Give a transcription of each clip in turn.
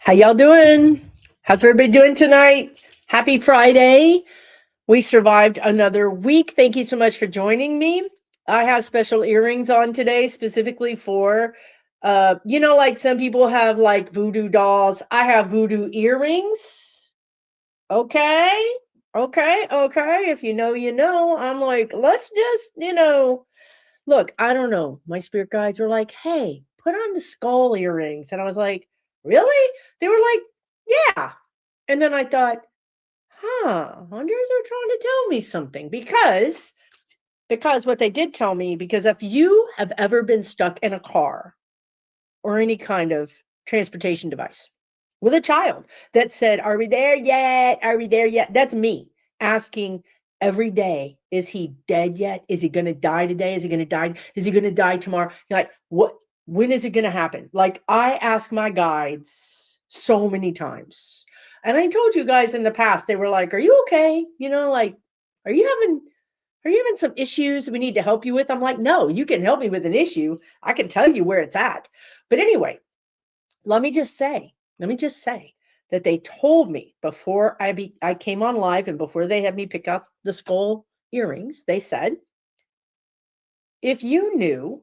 How y'all doing? How's everybody doing tonight? Happy Friday. We survived another week. Thank you so much for joining me. I have special earrings on today specifically for like some people have like voodoo dolls. I have voodoo earrings. Okay. Okay. If you know, you know. I'm like, let's just, look, I don't know. My spirit guides were like, hey, put on the skull earrings. And I was like, really? They were like, yeah. And then I thought, I wonder if they're trying to tell me something. Because what they did tell me, because if you have ever been stuck in a car or any kind of transportation device with a child that said, are we there yet? Are we there yet? That's me asking every day, is he dead yet? Is he going to die today? Is he going to die? Is he going to die tomorrow? Like, what? When is it going to happen? Like, I ask my guides so many times. And I told you guys in the past, they were like, are you okay? Like, are you having some issues we need to help you with? I'm like, no, you can help me with an issue. I can tell you where it's at. But anyway, let me just say, that they told me before I came on live and before they had me pick up the skull earrings, they said, if you knew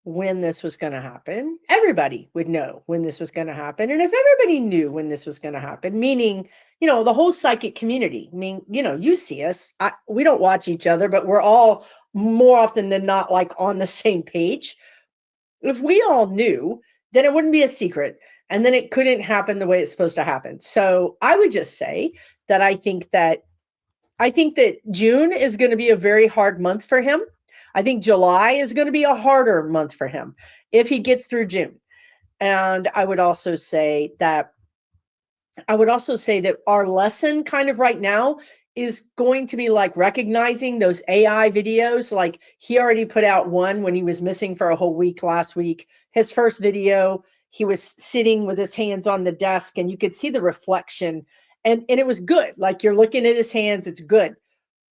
when this was going to happen, everybody would know when this was going to happen. And if everybody knew when this was going to happen, meaning, the whole psychic community, I mean, you see us, we don't watch each other, but we're all more often than not like on the same page. If we all knew, then it wouldn't be a secret. And then it couldn't happen the way it's supposed to happen. So I would just say that I think that June is going to be a very hard month for him. I think July is going to be a harder month for him if he gets through June. And I would also say that our lesson kind of right now is going to be like recognizing those AI videos. Like he already put out one when he was missing for a whole week last week. His first video, he was sitting with his hands on the desk and you could see the reflection and it was good. Like you're looking at his hands, it's good.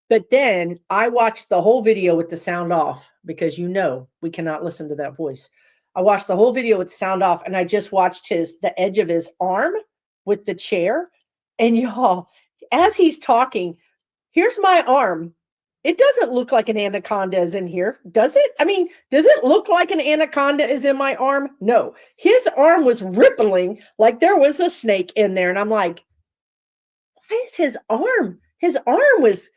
But then I watched the whole video with the sound off because we cannot listen to that voice. I watched the whole video with the sound off and I just watched the edge of his arm with the chair. And y'all, as he's talking, here's my arm. It doesn't look like an anaconda is in here, does it? I mean, does it look like an anaconda is in my arm? No. His arm was rippling like there was a snake in there. And I'm like, why is his arm? His arm was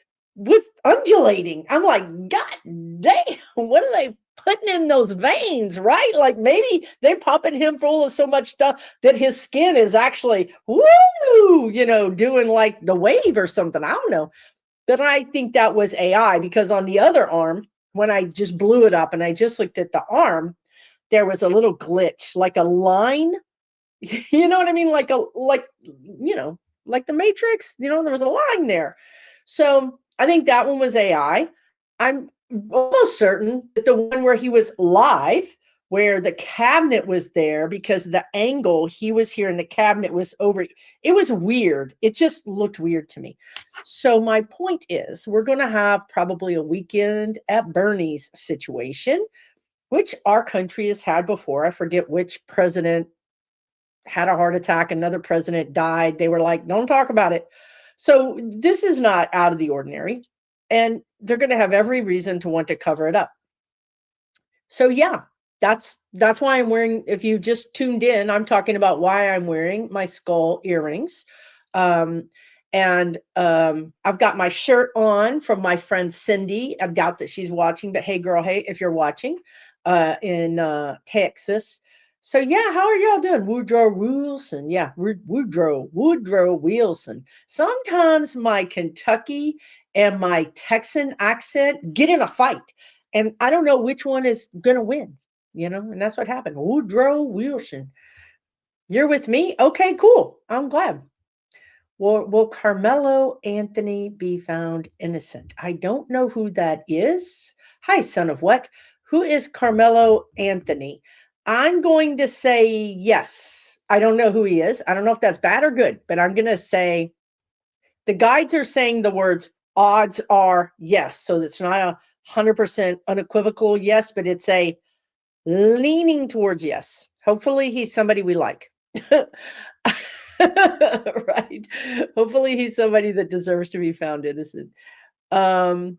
undulating. I'm like, God damn, what are they putting in those veins, right? Like maybe they popping him full of so much stuff that his skin is actually woo, doing like the wave or something. I don't know. But I think that was AI because on the other arm, when I just blew it up and I just looked at the arm, there was a little glitch, like a line. You know what I mean? Like the Matrix, there was a line there. So I think that one was AI. I'm almost certain that the one where he was live, where the cabinet was there because the angle he was here and the cabinet was over, it was weird. It just looked weird to me. So my point is, we're going to have probably a weekend at Bernie's situation, which our country has had before. I forget which president had a heart attack, another president died. They were like, don't talk about it. So this is not out of the ordinary. And they're going to have every reason to want to cover it up. So yeah, that's why I'm wearing, if you just tuned in, I'm talking about why I'm wearing my skull earrings. Um, and I've got my shirt on from my friend Cindy. I doubt that she's watching, but hey girl, hey, if you're watching in Texas. So yeah, how are y'all doing? Woodrow Wilson. Yeah, Woodrow Wilson. Sometimes my Kentucky and my Texan accent get in a fight. And I don't know which one is gonna win, and that's what happened. Woodrow Wilson. You're with me? Okay, cool. I'm glad. Will Carmelo Anthony be found innocent? I don't know who that is. Hi, son of what? Who is Carmelo Anthony? I'm going to say yes. I don't know who he is. I don't know if that's bad or good, but I'm going to say the guides are saying the words odds are yes. So it's not a 100% unequivocal yes, but it's a leaning towards yes. Hopefully he's somebody we like. Right. Hopefully he's somebody that deserves to be found innocent. Um,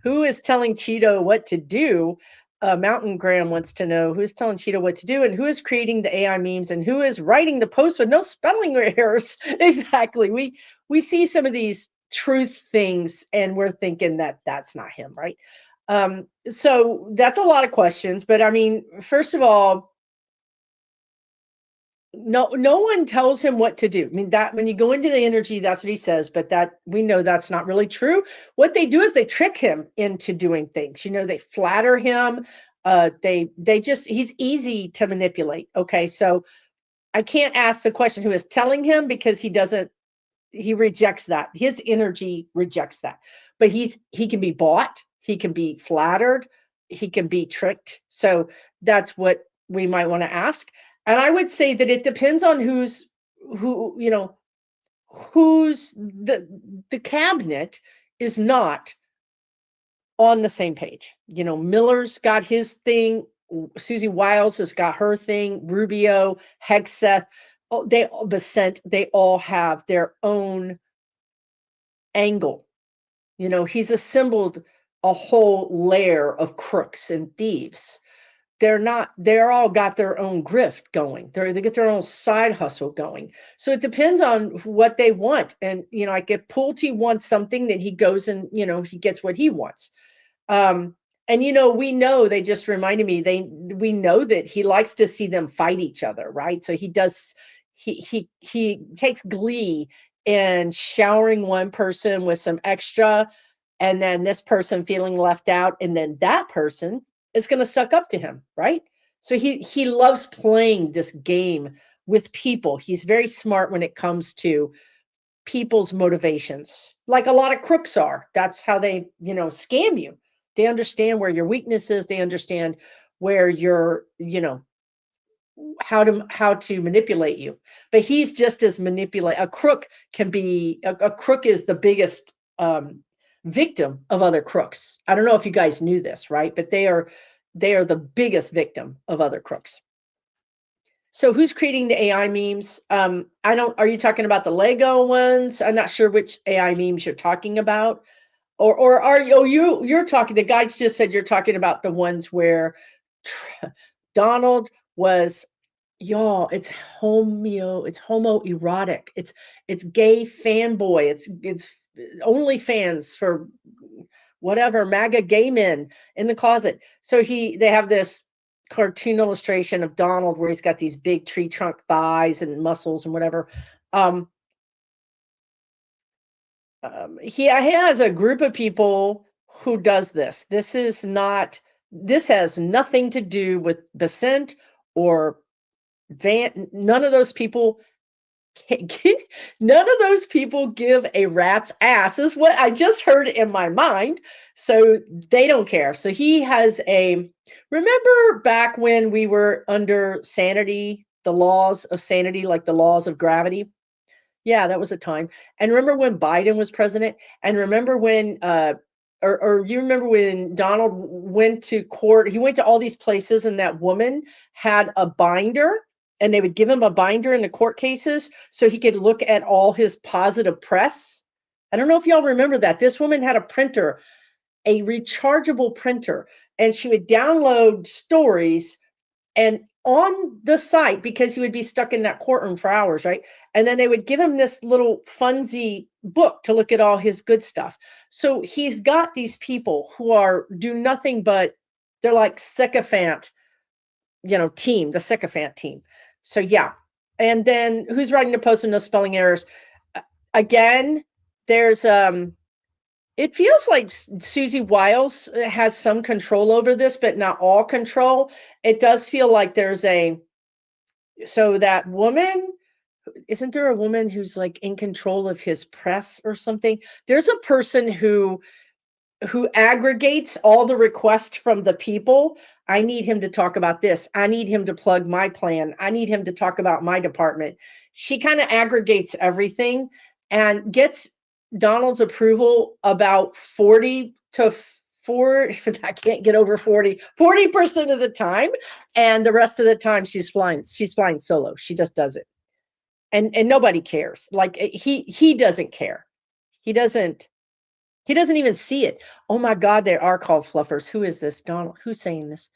who is telling Cheeto what to do? Mountain Graham wants to know who's telling Cheeto what to do and who is creating the AI memes and who is writing the post with no spelling errors. Exactly. We see some of these truth things and we're thinking that that's not him, right? So that's a lot of questions, but I mean, first of all, no one tells him what to do. I mean, that when you go into the energy, that's what he says, but that we know that's not really true. What they do is they trick him into doing things. They flatter him. They just he's easy to manipulate. Okay, so I can't ask the question who is telling him because he rejects that. His energy rejects that. But he can be bought, he can be flattered, he can be tricked. So that's what we might want to ask. And I would say that it depends on who, who's the cabinet is not on the same page. Miller's got his thing, Susie Wiles has got her thing, Rubio, Hegseth, Besant, they all have their own angle. He's assembled a whole layer of crooks and thieves. They're all got their own grift going. They get their own side hustle going. So it depends on what they want. And, like if Pulte wants something, that he goes and, he gets what he wants. And we know, they just reminded me, we know that he likes to see them fight each other, right? So he takes glee in showering one person with some extra, and then this person feeling left out, and then that person is going to suck up to him, right? So he loves playing this game with people. He's very smart when it comes to people's motivations, like a lot of crooks are. That's how they, scam you. They understand where your weakness is. They understand where you're, how to manipulate you. But he's just as manipulate. A crook can be a crook is the biggest victim of other crooks. I don't know if you guys knew this, right? But they are the biggest victim of other crooks. So who's creating the AI memes? Are you talking about the Lego ones? I'm not sure which AI memes you're talking about. Or are you, you're talking, the guys just said you're talking about the ones where Donald was, y'all, it's homoerotic. It's gay fanboy. It's only fans for whatever, MAGA gay men in the closet. So they have this cartoon illustration of Donald where he's got these big tree trunk thighs and muscles and whatever. He has a group of people who does this. This has nothing to do with Besant or Van. None of those people none of those people give a rat's ass, is what I just heard in my mind. So they don't care. So he has remember back when we were under sanity, the laws of sanity, like the laws of gravity? Yeah, that was a time. And remember when Biden was president? And remember when, or you remember when Donald went to court? He went to all these places, and that woman had a binder, and they would give him a binder in the court cases so he could look at all his positive press. I don't know if y'all remember that. This woman had a printer, a rechargeable printer, and she would download stories and on the site, because he would be stuck in that courtroom for hours, right? And then they would give him this little funsy book to look at all his good stuff. So he's got these people who do nothing but, they're like sycophant, team, the sycophant team. So yeah. And then who's writing the post with no spelling errors? Again, there's it feels like Susie Wiles has some control over this, but not all control. It does feel like so that woman, isn't there a woman who's like in control of his press or something? There's a person who aggregates all the requests from the people. I need him to talk about this. I need him to plug my plan. I need him to talk about my department. She kind of aggregates everything and gets Donald's approval about 40 to I can't get over 40% of the time, and the rest of the time she's flying solo. She just does it. And nobody cares. Like he doesn't care. He doesn't even see it. Oh my God, they are called fluffers. Who is this? Donald. Who's saying this?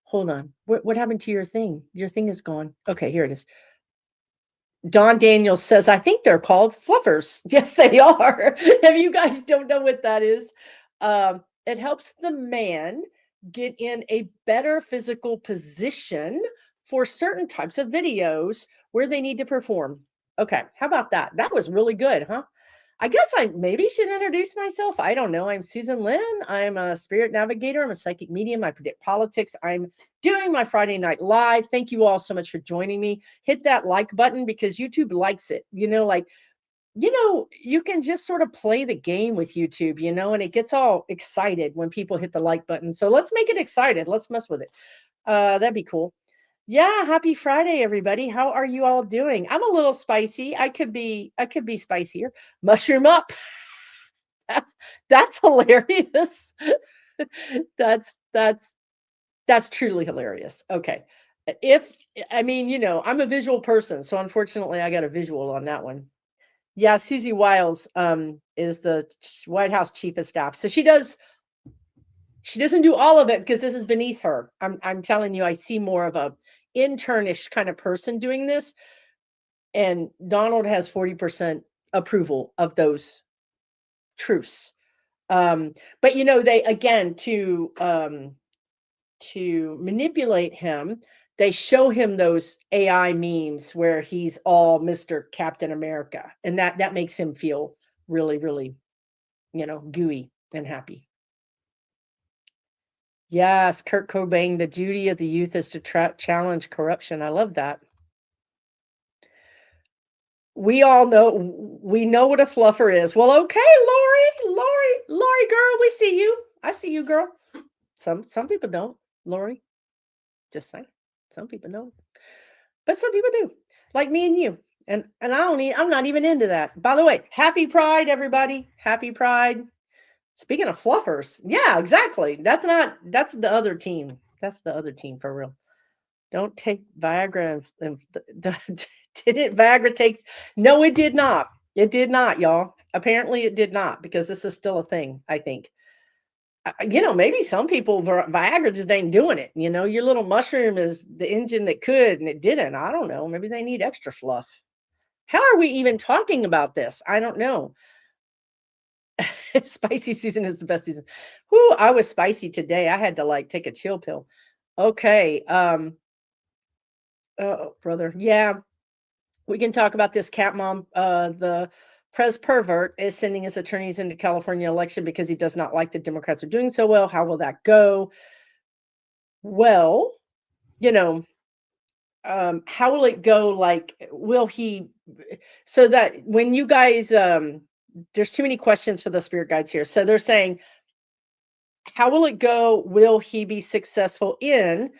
Hold on. What happened to your thing? Your thing is gone. Okay, here it is. Don Daniels says, I think they're called fluffers. Yes, they are. If you guys don't know what that is, it helps the man get in a better physical position for certain types of videos where they need to perform. Okay, how about that? That was really good, huh? I guess I maybe should introduce myself. I don't know. I'm Susan Lynn. I'm a spirit navigator. I'm a psychic medium. I predict politics. I'm doing my Friday night live. Thank you all so much for joining me. Hit that like button because YouTube likes it. You can just sort of play the game with YouTube, and it gets all excited when people hit the like button. So let's make it excited. Let's mess with it. That'd be cool. Yeah, happy Friday, everybody. How are you all doing? I'm a little spicy. I could be spicier. Mushroom up. That's hilarious. That's truly hilarious. Okay. I'm a visual person, so unfortunately I got a visual on that one. Yeah, Susie Wiles is the White House chief of staff. So she doesn't do all of it because this is beneath her. I'm telling you, I see more of a internish kind of person doing this, and Donald has 40% approval of those truths. But they again to manipulate him, they show him those AI memes where he's all Mr. Captain America, and that makes him feel really, really, gooey and happy. Yes, Kurt Cobain, the duty of the youth is to challenge corruption. I love that. We know what a fluffer is. Well, okay, Lori, girl, we see you. I see you, girl. Some people don't, Lori. Just saying. Some people don't. But some people do. Like me and you. And I'm not even into that. By the way, happy Pride, everybody. Happy Pride. Speaking of fluffers, yeah, exactly. That's the other team. That's the other team for real. Don't take Viagra. Did it? Viagra takes. No, it did not. It did not, y'all. Apparently, it did not because this is still a thing. I think. Maybe some people Viagra just ain't doing it. Your little mushroom is the engine that could, and it didn't. I don't know. Maybe they need extra fluff. How are we even talking about this? I don't know. Spicy season is the best season. Whoo, I was spicy today. I had to take a chill pill. Okay. Oh, brother. Yeah, we can talk about this cat mom. The Pres pervert is sending his attorneys into California election because he does not like the Democrats are doing so well. How will that go? Well, how will it go? Will he? So that when you guys, there's too many questions for the spirit guides here. So they're saying, how will it go? Will he be successful in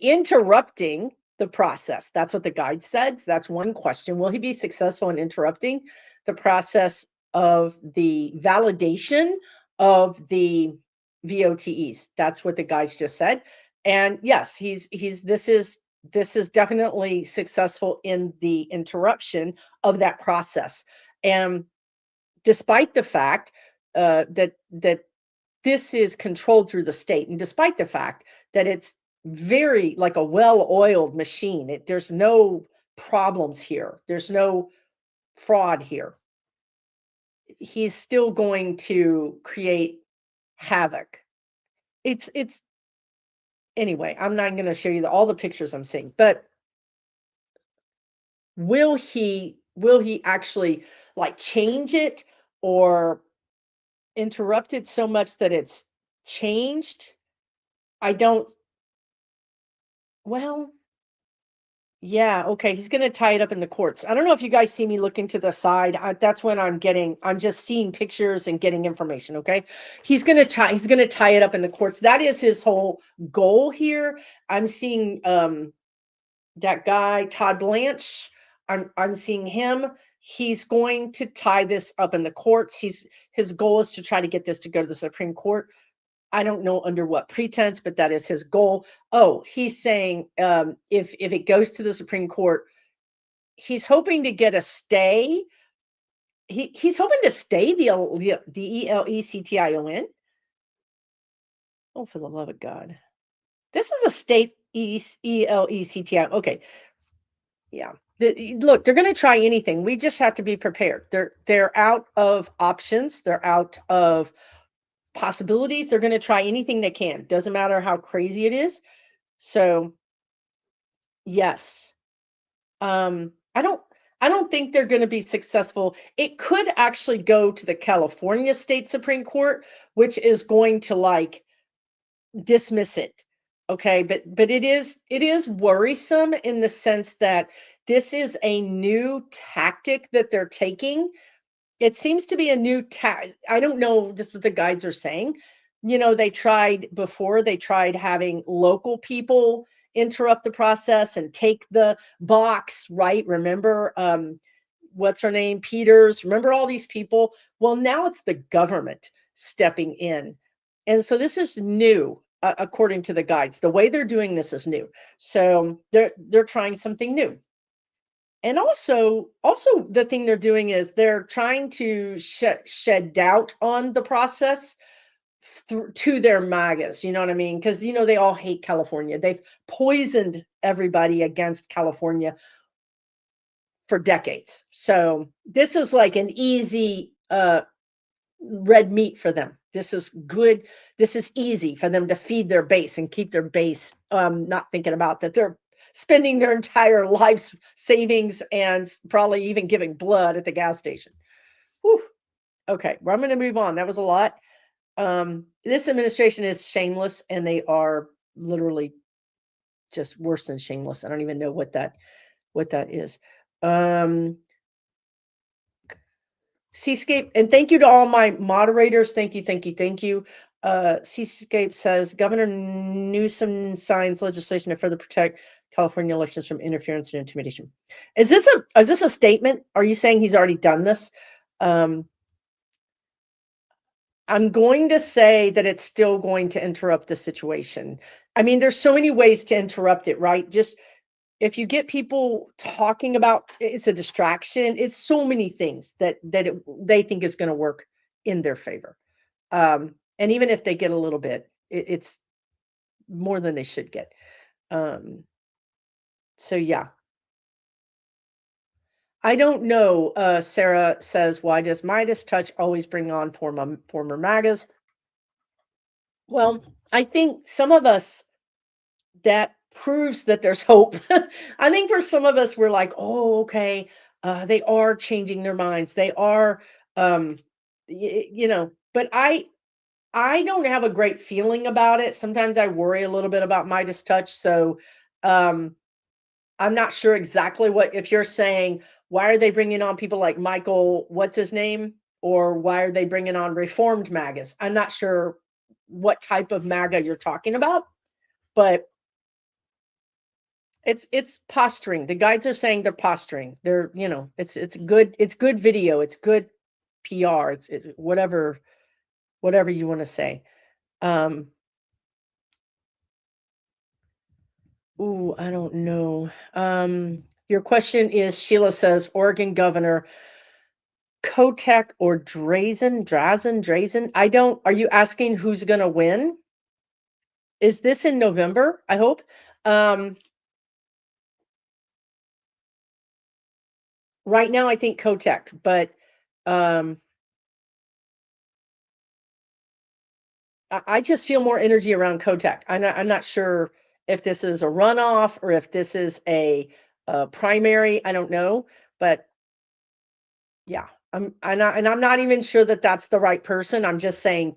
interrupting the process? That's what the guide said. So that's one question. Will he be successful in interrupting the process of the validation of the VOTEs? That's what the guides just said. And yes, this is definitely successful in the interruption of that process. And despite the fact that this is controlled through the state, and despite the fact that it's very like a well-oiled machine, there's no problems here, there's no fraud here, he's still going to create havoc. It's anyway, I'm not going to show you all the pictures I'm seeing, but will he actually change it or interrupt it so much that it's changed? I don't. Well, yeah, okay. He's going to tie it up in the courts. I don't know if you guys see me looking to the side. That's when I'm just seeing pictures and getting information. Okay. He's going to tie it up in the courts. That is his whole goal here. I'm seeing that guy, Todd Blanche. I'm seeing him He's going to tie this up in the courts. His goal is to try to get this to go to the Supreme Court. I don't know under what pretense, but that is his goal. Oh, he's saying if it goes to the Supreme Court, he's hoping to get a stay. He's hoping to stay the ELECTION. Oh, for the love of God. This is a state ELECTION. Okay. Yeah. Look, they're going to try anything. We just have to be prepared. They're out of options. They're out of possibilities. They're going to try anything they can. Doesn't matter how crazy it is. So, yes. I don't think they're going to be successful. It could actually go to the California State Supreme Court, which is going to like dismiss it. Okay, but it is worrisome in the sense that this is a new tactic that they're taking. It seems to be a new I don't know, just what the guides are saying. They tried before, they tried having local people interrupt the process and take the box, right? Remember, what's her name? Peters. Remember all these people? Well, now it's the government stepping in. And so this is new, according to the guides. The way they're doing this is new. So they're trying something new. And also the thing they're doing is they're trying to shed doubt on the process to their MAGAs. You know what I mean? Because they all hate California. They've poisoned everybody against California for decades. So this is like an easy red meat for them. This is good. This is easy for them to feed their base and keep their base not thinking about that they're spending their entire life's savings and probably even giving blood at the gas station. Whew. Okay, well, I'm going to move on. That was a lot. This administration is shameless, and they are literally just worse than shameless. I don't even know what that is. Seascape, and thank you to all my moderators. Thank you. Seascape says Governor Newsom signs legislation to further protect California elections from interference and intimidation. Is this a statement? Are you saying he's already done this? I'm going to say that it's still going to interrupt the situation. I mean, there's so many ways to interrupt it, right? Just if you get people talking about it's a distraction, it's so many things that they think is going to work in their favor. And even if they get a little bit, it's more than they should get. So yeah. I don't know. Sarah says, why does Midas touch always bring on former MAGAs? Well, I think some of us, that proves that there's hope. I think for some of us, we're like, oh, okay, they are changing their minds. They are, but I don't have a great feeling about it. Sometimes I worry a little bit about Midas touch. So I'm not sure exactly if you're saying, why are they bringing on people like Michael, what's his name? Or why are they bringing on reformed MAGAs? I'm not sure what type of MAGA you're talking about, but it's posturing. The guides are saying they're posturing. They're, it's good video. It's good PR. It's whatever you want to say. Ooh, I don't know. Your question is, Sheila says, Oregon Governor Kotek or Drazen. Are you asking who's going to win? Is this in November? I hope. Right now, I think Kotek, but I just feel more energy around Kotek. I'm not sure if this is a runoff or if this is a primary. I don't know, but yeah, I'm not even sure that that's the right person. I'm just saying,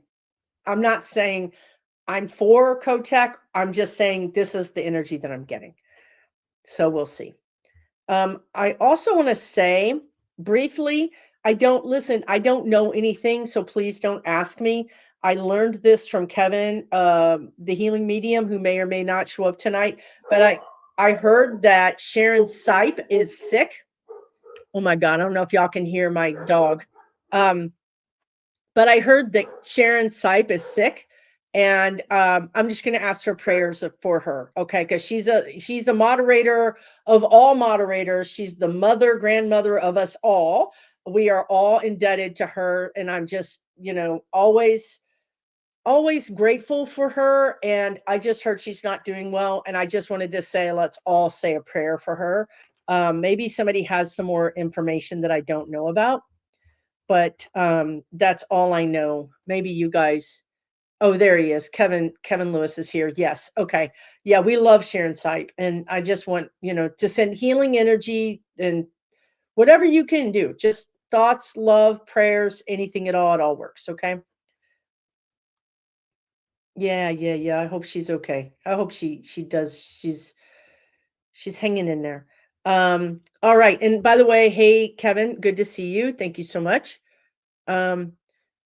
I'm not saying I'm for Kotek. I'm just saying this is the energy that I'm getting. So we'll see. I also want to say briefly, I don't know anything, so please don't ask me. I learned this from Kevin, the healing medium, who may or may not show up tonight. But I heard that Sharon Sipe is sick. Oh my God, I don't know if y'all can hear my dog. Um, but I heard that Sharon Sipe is sick, and I'm just going to ask for prayers for her, okay? Because she's the moderator of all moderators. She's the mother, grandmother of us all. We are all indebted to her, and I'm just, always grateful for her. And I just heard she's not doing well, and I just wanted to say, let's all say a prayer for her. Maybe somebody has some more information that I don't know about, but that's all I know. Maybe you guys. Oh, there he is. Kevin Lewis is here. Yes. Okay. Yeah, we love Sharon Sipe, and I just want to send healing energy and whatever you can do. Just thoughts, love, prayers, anything at all. It all works. Okay. Yeah, yeah, yeah. I hope she's okay. I hope she does. She's hanging in there. All right. And by the way, hey Kevin, good to see you. Thank you so much. Um,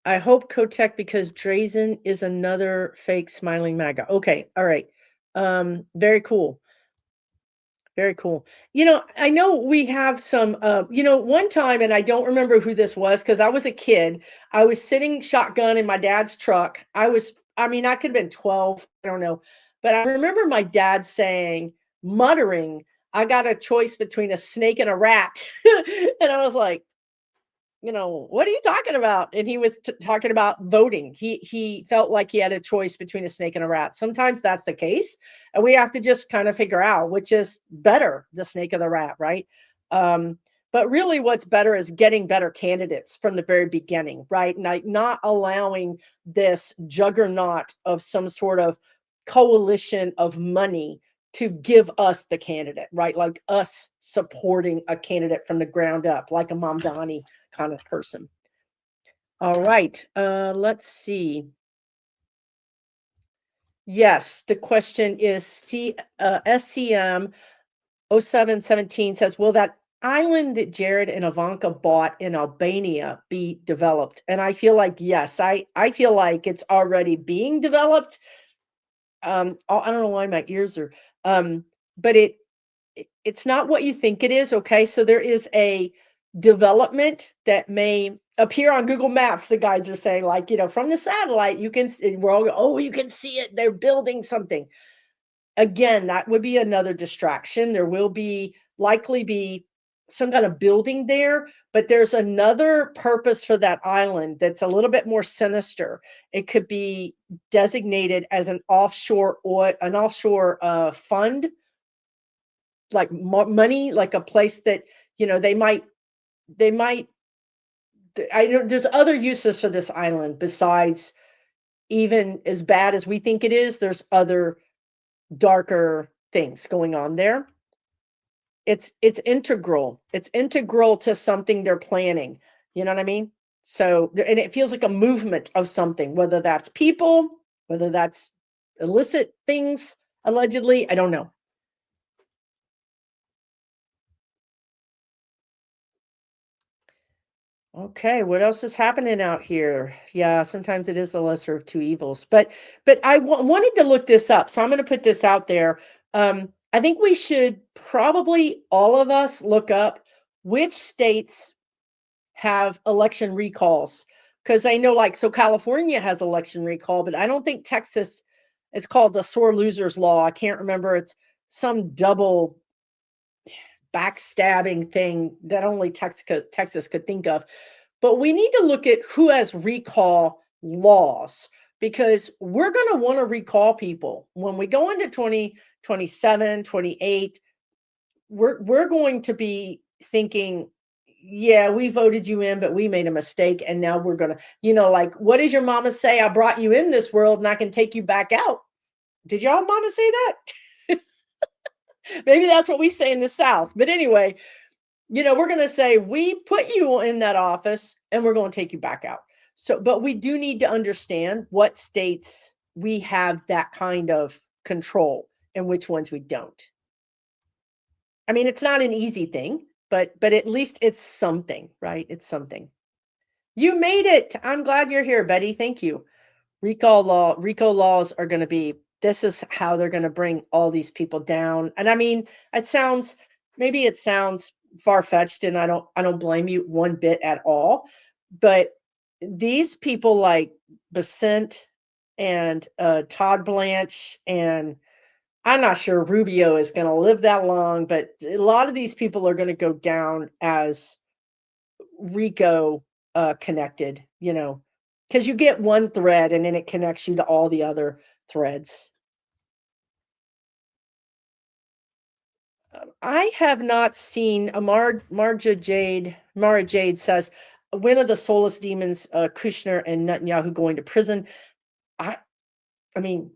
I hope Kotek because Drazen is another fake smiling MAGA. Okay, all right. Very cool. Very cool. I know we have some, one time, and I don't remember who this was because I was a kid. I was sitting shotgun in my dad's truck. I mean, I could have been 12, I don't know. But I remember my dad saying, muttering, I got a choice between a snake and a rat. And I was like, what are you talking about? And he was talking about voting. He felt like he had a choice between a snake and a rat. Sometimes that's the case, and we have to just kind of figure out which is better, the snake or the rat, right? Um, but really, what's better is getting better candidates from the very beginning, right? And not allowing this juggernaut of some sort of coalition of money to give us the candidate, right? Like us supporting a candidate from the ground up, like a Mamdani kind of person. All right, let's see. Yes, the question is SCM 0717 says, will that island that Jared and Ivanka bought in Albania be developed? And I feel like, yes, I feel like it's already being developed. I don't know why my ears are, but it's not what you think it is. Okay, so there is a development that may appear on Google Maps. The guides are saying, like, from the satellite you can see, we're all go, oh, you can see it, they're building something. Again, that would be another distraction. There will likely be some kind of building there, but there's another purpose for that island that's a little bit more sinister. It could be designated as an offshore fund, like money, like a place that they might. I know there's other uses for this island besides, even as bad as we think it is, there's other darker things going on there. It's integral. It's integral to something they're planning. You know what I mean? So, and it feels like a movement of something, whether that's people, whether that's illicit things, allegedly. I don't know. Okay, what else is happening out here? Yeah, sometimes it is the lesser of two evils. But I wanted to look this up, so I'm going to put this out there. I think we should probably all of us look up which states have election recalls, because I know, like, so California has election recall, but I don't think Texas. It's called the sore losers law. I can't remember. It's some double backstabbing thing that only Texas could think of. But we need to look at who has recall laws, because we're going to want to recall people when we go into 2027, 28. We're going to be thinking, yeah, we voted you in, but we made a mistake. And now we're going to, like, what did your mama say? I brought you in this world and I can take you back out. Did y'all mama say that? Maybe that's what we say in the South. But anyway, we're going to say, we put you in that office and we're going to take you back out. So, but we do need to understand what states we have that kind of control and which ones we don't. I mean, it's not an easy thing, but at least it's something, right? It's something. You made it. I'm glad you're here, Betty. Thank you. RICO laws are going to be, this is how they're going to bring all these people down. And I mean, maybe it sounds far-fetched, and I don't blame you one bit at all. But these people like Besant and Todd Blanche, and I'm not sure Rubio is going to live that long, but a lot of these people are going to go down as Rico connected, because you get one thread and then it connects you to all the other threads. I have not seen Mara Jade says, when are the soulless demons, Kushner and Netanyahu going to prison? I I mean,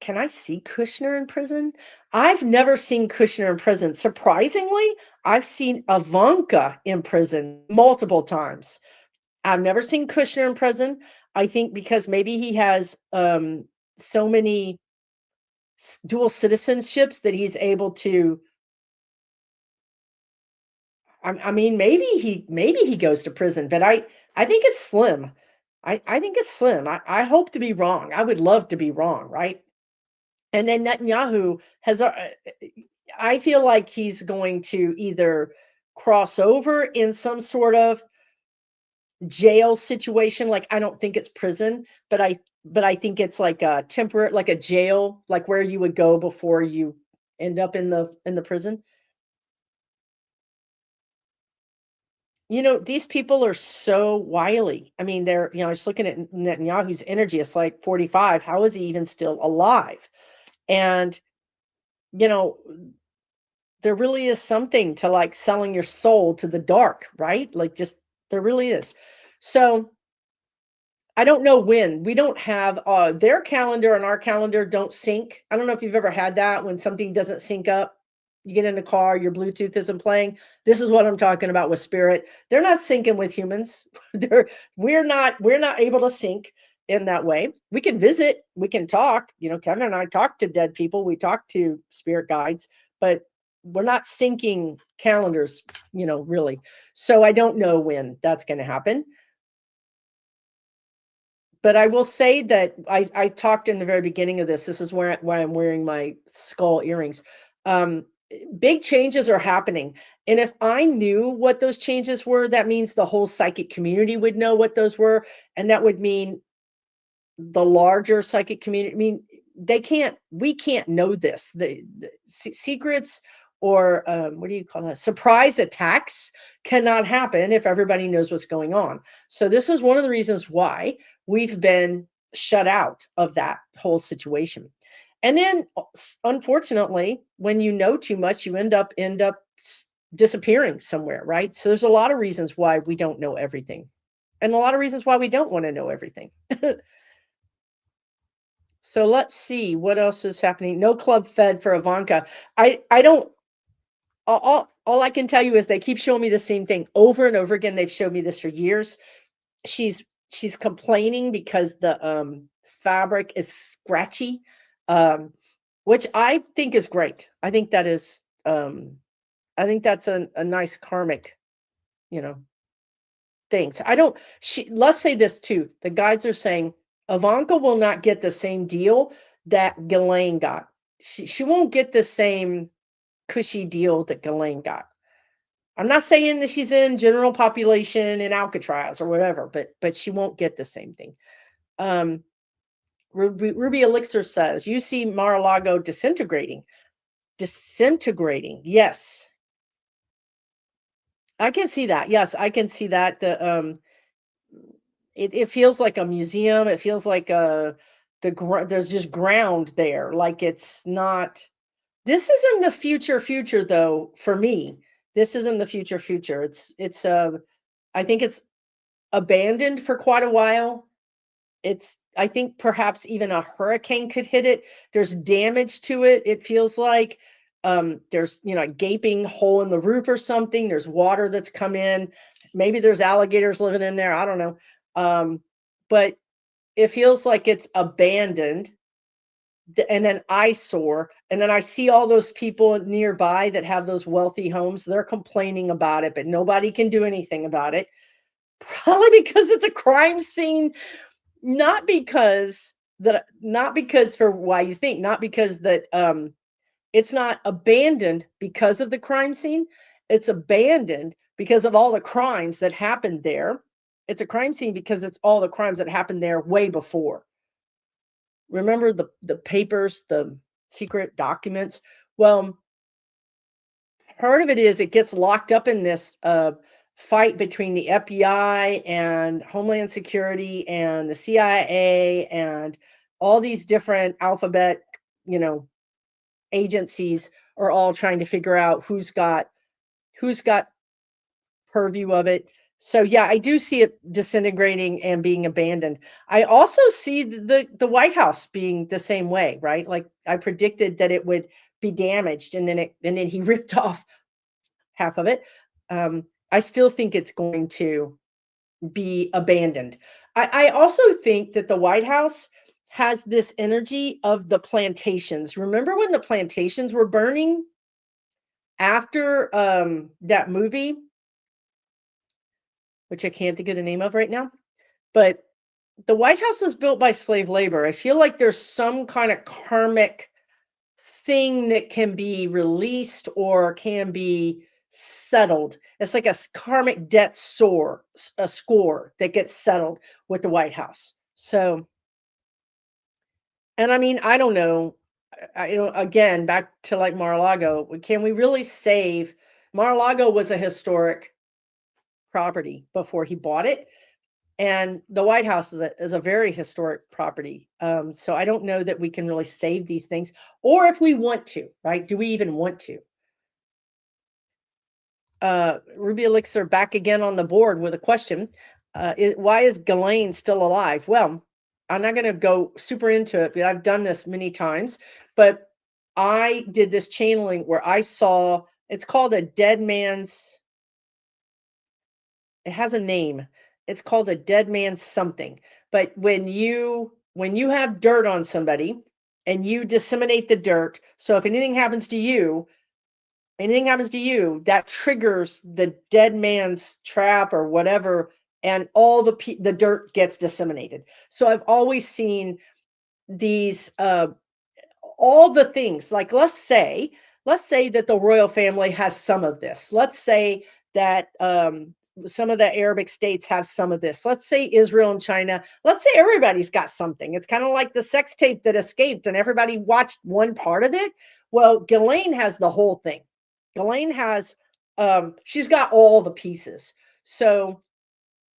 can I see Kushner in prison? I've never seen Kushner in prison. Surprisingly, I've seen Ivanka in prison multiple times. I've never seen Kushner in prison. I think because maybe he has so many dual citizenships that he's able to. I mean, maybe he goes to prison, but I think it's slim. I think it's slim. I hope to be wrong. I would love to be wrong, right? And then Netanyahu has. I feel like he's going to either cross over in some sort of jail situation. Like, I don't think it's prison, but I think it's like a temporary, like a jail, like where you would go before you end up in the prison. These people are so wily. I mean, just looking at Netanyahu's energy, it's like 45. How is he even still alive? And, you know, there really is something to like selling your soul to the dark, right? Like, just there really is. So I don't know when. We don't have their calendar and our calendar don't sync. I don't know if you've ever had that when something doesn't sync up. You get in the car, your Bluetooth isn't playing. This is what I'm talking about with spirit. They're not syncing with humans. We're not able to sync in that way. We can visit, we can talk. Kevin and I talk to dead people, we talk to spirit guides, but we're not syncing calendars, really. So I don't know when that's going to happen. But I will say that I talked in the very beginning of this. This is why I'm wearing my skull earrings. Um, Big changes are happening. And if I knew what those changes were, that means the whole psychic community would know what those were. And that would mean the larger psychic community. I mean, we can't know this. The secrets, or what do you call it? Surprise attacks cannot happen if everybody knows what's going on. So this is one of the reasons why we've been shut out of that whole situation. And then, unfortunately, when you know too much, you end up disappearing somewhere, right? So there's a lot of reasons why we don't know everything, and a lot of reasons why we don't want to know everything. So let's see what else is happening. No club fed for Ivanka. I don't. All I can tell you is they keep showing me the same thing over and over again. They've showed me this for years. She's she's complaining because the fabric is scratchy, um, which I think is great. I think that's a nice karmic, you know, thing. So I don't. Let's say this too. The guides are saying Ivanka will not get the same deal that Ghislaine got. She won't get the same cushy deal that Ghislaine got. I'm not saying that she's in general population in Alcatraz or whatever, but she won't get the same thing. Um, Ruby Elixir says, you see Mar-a-Lago disintegrating. Disintegrating, yes. I can see that. Yes, I can see that. It feels like a museum. It feels like there's just ground there. Like, it's not. This isn't the future though. For me, this isn't the future. It's I think it's abandoned for quite a while. I think perhaps even a hurricane could hit it. There's damage to it. It feels like there's, a gaping hole in the roof or something. There's water that's come in. Maybe there's alligators living in there. I don't know. But it feels like it's abandoned and an eyesore. And then I see all those people nearby that have those wealthy homes. They're complaining about it, but nobody can do anything about it. Probably because it's a crime scene. Not because for why you think, not because that it's not abandoned because of the crime scene. It's abandoned because of all the crimes that happened there. It's a crime scene because it's all the crimes that happened there way before. Remember the papers, the secret documents? Well, part of it is it gets locked up in this fight between the FBI and Homeland Security and the CIA and all these different alphabet, you know, agencies are all trying to figure out who's got purview of it. So yeah, I do see it disintegrating and being abandoned. I also see the White House being the same way, right? Like I predicted that it would be damaged, and then he ripped off half of it. I still think it's going to be abandoned. I also think that the White House has this energy of the plantations. Remember when the plantations were burning after that movie, which I can't think of the name of right now, but the White House was built by slave labor. I feel like there's some kind of karmic thing that can be released or can be settled. It's like a karmic debt a score that gets settled with the White House. So, and I mean, I don't know. Again, back to like Mar-a-Lago, can we really save? Mar-a-Lago was a historic property before he bought it. And the White House is a very historic property. So I don't know that we can really save these things, or if we want to, right? Do we even want to? Ruby Elixir back again on the board with a question. Why is Ghislaine still alive? Well, I'm not going to go super into it, but I've done this many times. But I did this channeling where I saw, it's called a dead man's, it has a name. It's called a dead man's something. But when you have dirt on somebody and you disseminate the dirt, so if anything happens to you, that triggers the dead man's trap or whatever, and all the dirt gets disseminated. So I've always seen these all the things, like let's say that the royal family has some of this. Let's say that some of the Arabic states have some of this. Let's say Israel and China. Let's say everybody's got something. It's kind of like the sex tape that escaped and everybody watched one part of it. Well, Ghislaine has the whole thing. Ghislaine has she's got all the pieces. So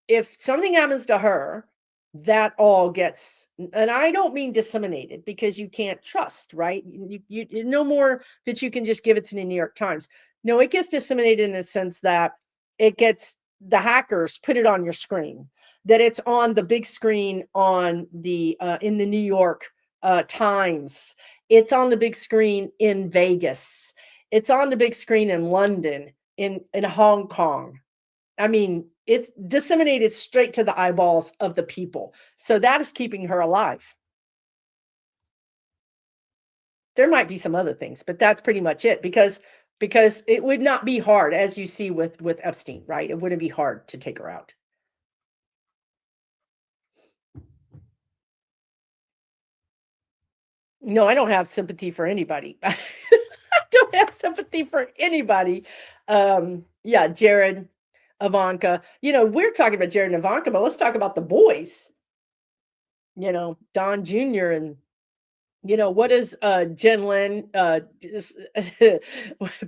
if something happens to her, that all gets, and I don't mean disseminated because you can't trust, right? No more that you can just give it to the New York Times. No, it gets disseminated in the sense that it gets, the hackers put it on your screen, that it's on the big screen on the in the New York Times. It's on the big screen in Vegas. It's on the big screen in London, in Hong Kong. I mean, it's disseminated straight to the eyeballs of the people. So that is keeping her alive. There might be some other things, but that's pretty much it, because it would not be hard, as you see with Epstein, right? It wouldn't be hard to take her out. No, I don't have sympathy for anybody. I don't have sympathy for anybody. Yeah, Jared, Ivanka. We're talking about Jared and Ivanka, but let's talk about the boys. Don Jr. and what is Jen Lynn,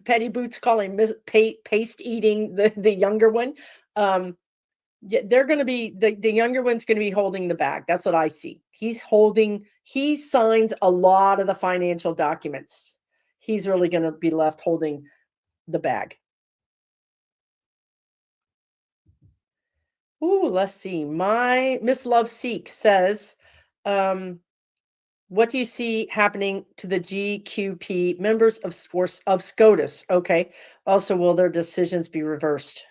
Petty Boots calling paste eating the younger one. Yeah, they're going to be, the younger one's going to be holding the bag. That's what I see. He signs a lot of the financial documents. He's really going to be left holding the bag. Ooh, let's see. My Miss Love Seek says, what do you see happening to the GQP members of SCOTUS? Okay. Also, will their decisions be reversed?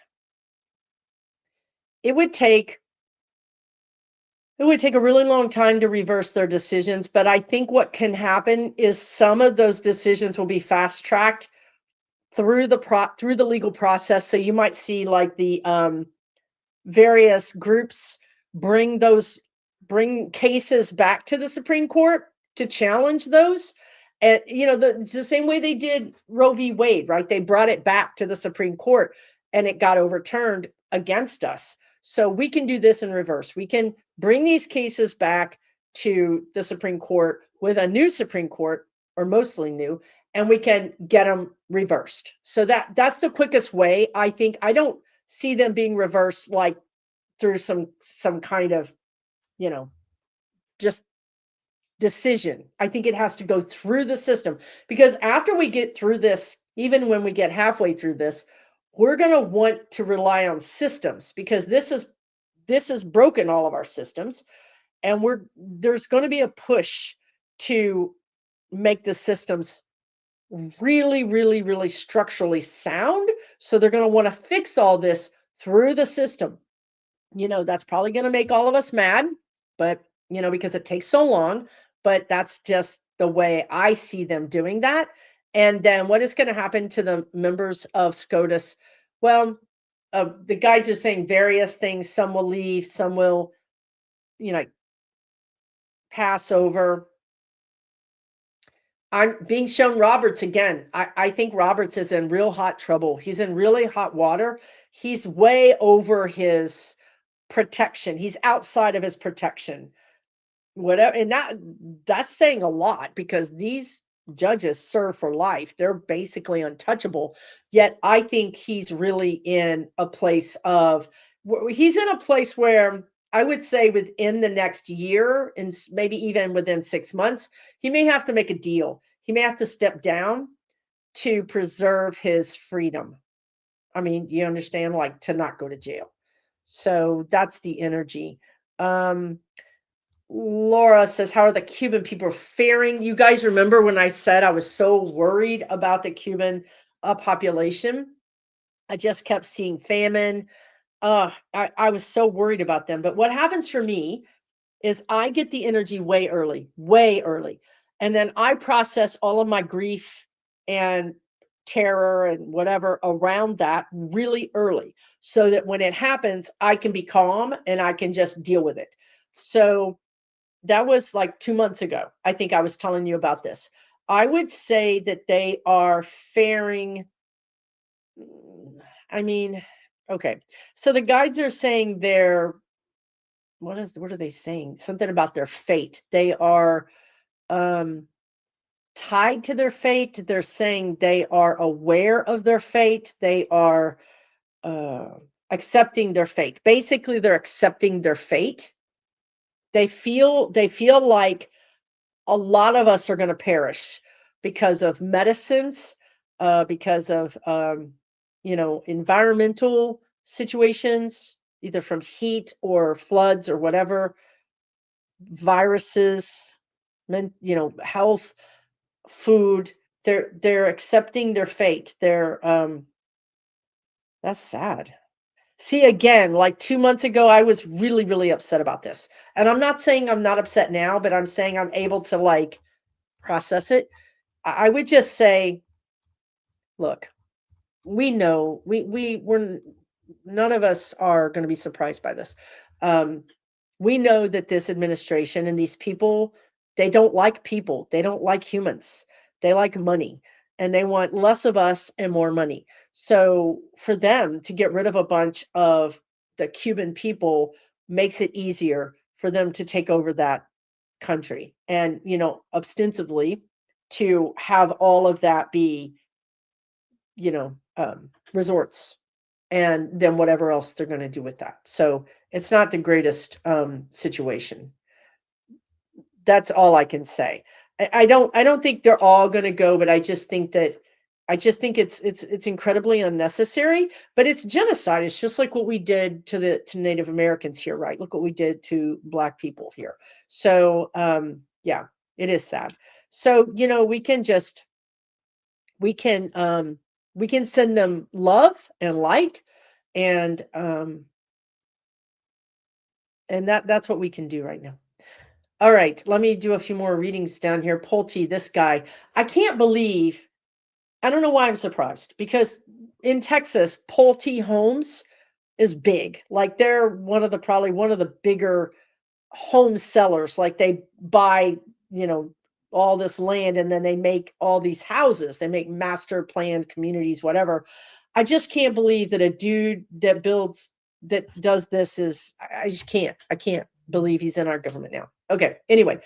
It would take a really long time to reverse their decisions, but I think what can happen is some of those decisions will be fast tracked through the legal process. So you might see like the various groups bring cases back to the Supreme Court to challenge those, And it's the same way they did Roe v. Wade, right? They brought it back to the Supreme Court and it got overturned against us. So we can do this in reverse. We can bring these cases back to the Supreme Court with a new Supreme Court, or mostly new, and we can get them reversed. So that's the quickest way, I think. I don't see them being reversed like through some kind of, just decision. I think it has to go through the system, because after we get through this, even when we get halfway through this, we're going to want to rely on systems, because this has broken all of our systems, and there's going to be a push to make the systems really, really, really structurally sound. So they're going to want to fix all this through the system. That's probably going to make all of us mad, but because it takes so long, but that's just the way I see them doing that. And then what is going to happen to the members of SCOTUS? Well, the guides are saying various things. Some will leave, some will, pass over. I'm being shown Roberts again. I think Roberts is in real hot trouble. He's in really hot water. He's way over his protection. He's outside of his protection. Whatever, and that's saying a lot, because these judges serve for life. They're basically untouchable. Yet I think he's really in a place where I would say within the next year, and maybe even within 6 months, he may have to make a deal. He may have to step down to preserve his freedom. I mean, do you understand? Like, to not go to jail. So that's the energy. Laura says, how are the Cuban people faring? You guys remember when I said I was so worried about the Cuban population? I just kept seeing famine. I was so worried about them. But what happens for me is I get the energy way early. And then I process all of my grief and terror and whatever around that really early, so that when it happens, I can be calm and I can just deal with it. So that was like 2 months ago. I think I was telling you about this. I would say that they are faring, I mean, okay. So the guides are saying what are they saying? Something about their fate. They are tied to their fate. They're saying they are aware of their fate. They are accepting their fate. Basically, they're accepting their fate. They feel like a lot of us are going to perish because of medicines, because of environmental situations, either from heat or floods or whatever, viruses, health, food. They're accepting their fate. That's sad. See, again, like 2 months ago, I was really, really upset about this. And I'm not saying I'm not upset now, but I'm saying I'm able to like process it. I would just say, look, we know we're none of us are going to be surprised by this. Um, we know that this administration and these people, they don't like people. They don't like humans. They like money, and they want less of us and more money. So for them to get rid of a bunch of the Cuban people makes it easier for them to take over that country, and ostensibly to have all of that be resorts, and then whatever else they're going to do with that. So it's not the greatest situation. That's all I can say. I don't think they're all going to go, but I just think it's incredibly unnecessary. But it's genocide. It's just like what we did to Native Americans here, right? Look what we did to Black people here. So yeah, it is sad. So we can we can send them love and light, and that's what we can do right now. All right, let me do a few more readings down here. Pulte, this guy, I can't believe, I don't know why I'm surprised, because in Texas, Pulte Homes is big. Like, they're probably one of the bigger home sellers. Like, they buy, all this land and then they make all these houses. They make master planned communities, whatever. I just can't believe that a dude that does this I just can't. I can't believe he's in our government now. Okay. Anyway,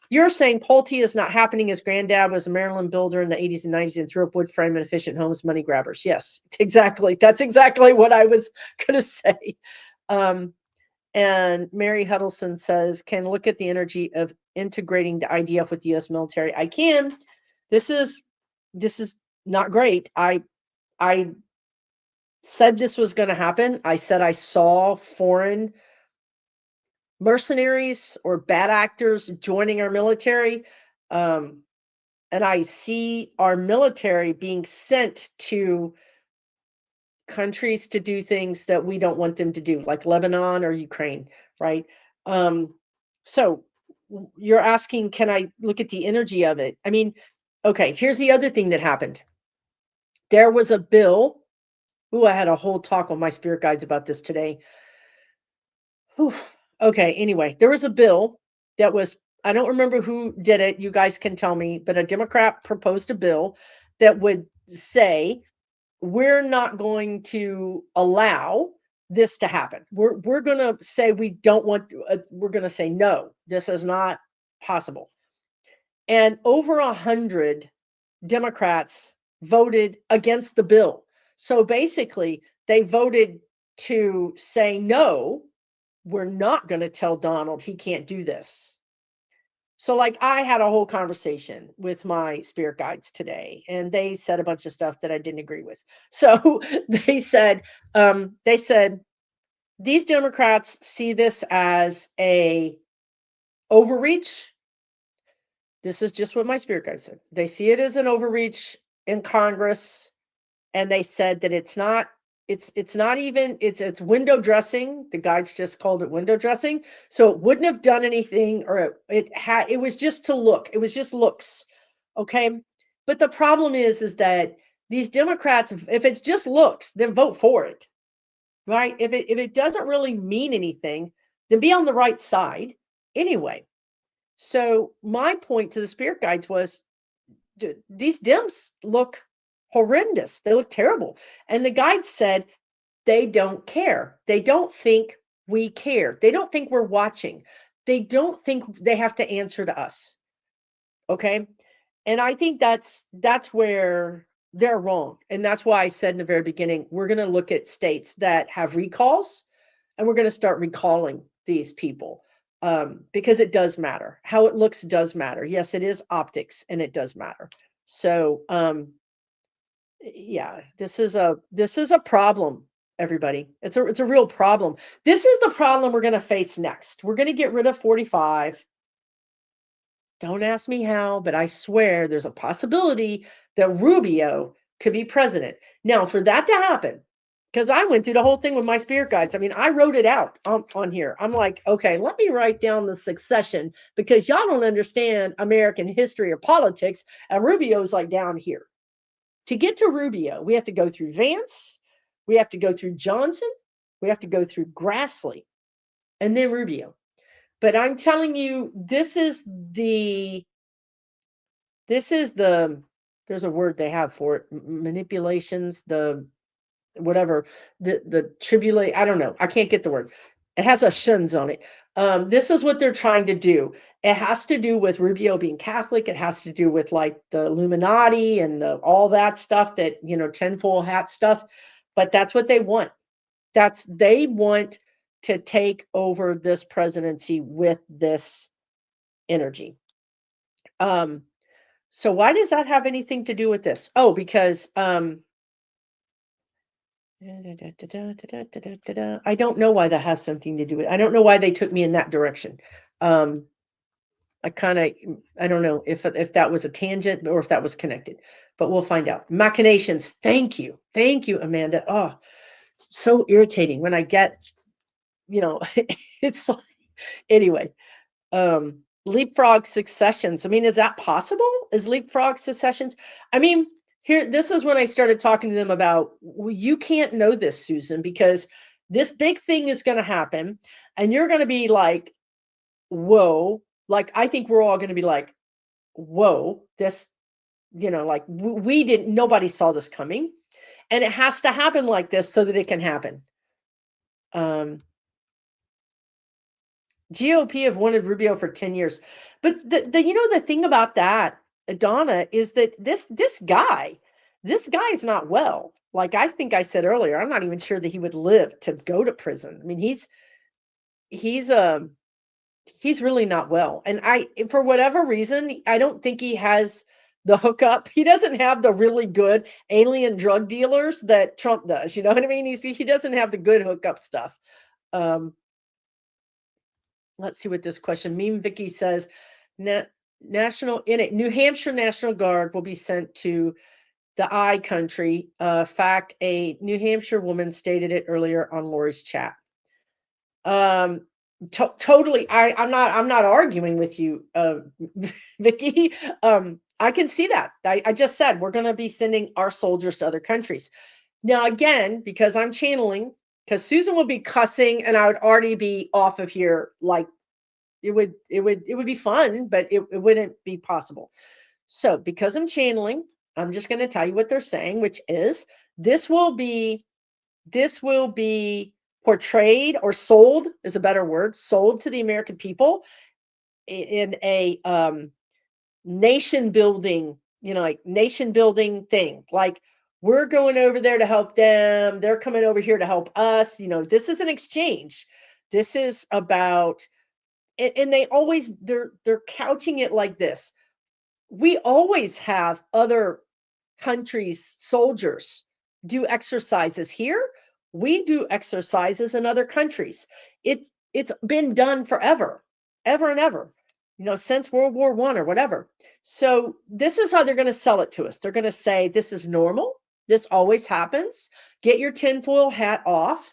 you're saying Pulte is not happening. His granddad was a Maryland builder in the 80s and 90s and threw up wood frame and efficient homes, money grabbers. Yes, exactly. That's exactly what I was going to say. And Mary Huddleston says, can look at the energy of integrating the IDF with the U.S. military. I can. This is not great. I said this was going to happen. I said I saw foreign mercenaries or bad actors joining our military. And I see our military being sent to countries to do things that we don't want them to do, like Lebanon or Ukraine, right? So you're asking, can I look at the energy of it? I mean, okay, here's the other thing that happened. There was a bill. I had a whole talk with my spirit guides about this today. Okay, anyway, there was a bill that was, I don't remember who did it. You guys can tell me, but a Democrat proposed a bill that would say, we're not going to allow this to happen. We're going to say we don't want, we're going to say, no, this is not possible. And over 100 Democrats voted against the bill. So basically, they voted to say, no, we're not going to tell Donald he can't do this. So like I had a whole conversation with my spirit guides today, and they said a bunch of stuff that I didn't agree with. So they said these Democrats see this as a overreach. This is just what my spirit guide said. They see it as an overreach in Congress, and they said that it's not even it's window dressing. The guides just called it window dressing. So it wouldn't have done anything, or it was just to look. It was just looks. Okay. But the problem is that these Democrats, if it's just looks, then vote for it. Right? If it doesn't really mean anything, then be on the right side anyway. So my point to the spirit guides was, these Dems look horrendous. They look terrible. And the guide said they don't care. They don't think we care. They don't think we're watching. They don't think they have to answer to us. Okay? And I think that's where they're wrong. And that's why I said in the very beginning, we're going to look at states that have recalls, and we're going to start recalling these people. Because it does matter. How it looks does matter. Yes, it is optics, and it does matter. So, yeah, this is a problem, everybody. It's a real problem. This is the problem we're going to face next. We're going to get rid of 45. Don't ask me how, but I swear there's a possibility that Rubio could be president. Now, for that to happen, because I went through the whole thing with my spirit guides. I mean, I wrote it out on here. I'm like, okay, let me write down the succession, because y'all don't understand American history or politics. And Rubio's like down here. To get to Rubio, we have to go through Vance. We have to go through Johnson. We have to go through Grassley, and then Rubio. But I'm telling you, there's a word they have for it, manipulations, the tribulate. I don't know. I can't get the word. It has a shins on it. This is what they're trying to do. It has to do with Rubio being Catholic. It has to do with like the Illuminati and all that stuff that, tinfoil hat stuff. But that's what they want. They want to take over this presidency with this energy. So why does that have anything to do with this? Oh, because I don't know why that has something to do with it. I don't know why they took me in that direction. I don't know if that was a tangent or if that was connected, but we'll find out. Machinations. Thank you, Amanda. Oh, so irritating when I get, it's like, anyway. Leapfrog successions. I mean, is that possible? Is leapfrog successions? I mean, this is when I started talking to them about, well, you can't know this, Susan, because this big thing is going to happen, and you're going to be like, whoa. Like, I think we're all going to be like, whoa, this, like we didn't, nobody saw this coming. And it has to happen like this so that it can happen. GOP have wanted Rubio for 10 years. But the thing about that, Donna, is that this guy is not well. Like I think I said earlier, I'm not even sure that he would live to go to prison. I mean, he's he's really not well. And for whatever reason, I don't think he has the hookup. He doesn't have the really good alien drug dealers that Trump does. You know what I mean? He doesn't have the good hookup stuff. Let's see what this question. Meme Vicky says, New Hampshire National Guard will be sent to the I country. Fact, a New Hampshire woman stated it earlier on Lori's chat. Totally. I'm not arguing with you, Vicky. I can see that. I just said we're going to be sending our soldiers to other countries. Now, again, because I'm channeling, because Susan will be cussing and I would already be off of here. Like it would be fun, but it wouldn't be possible. So because I'm channeling, I'm just going to tell you what they're saying, which is this will be portrayed, or sold is a better word, sold to the American people in a nation building, like nation building thing. Like we're going over there to help them. They're coming over here to help us. This is an exchange. This is about, and they're couching it like this. We always have other countries' soldiers do exercises here. We do exercises in other countries. It's been done forever, ever and ever, since World War I or whatever. So this is how they're going to sell it to us. They're going to say this is normal. This always happens. Get your tinfoil hat off.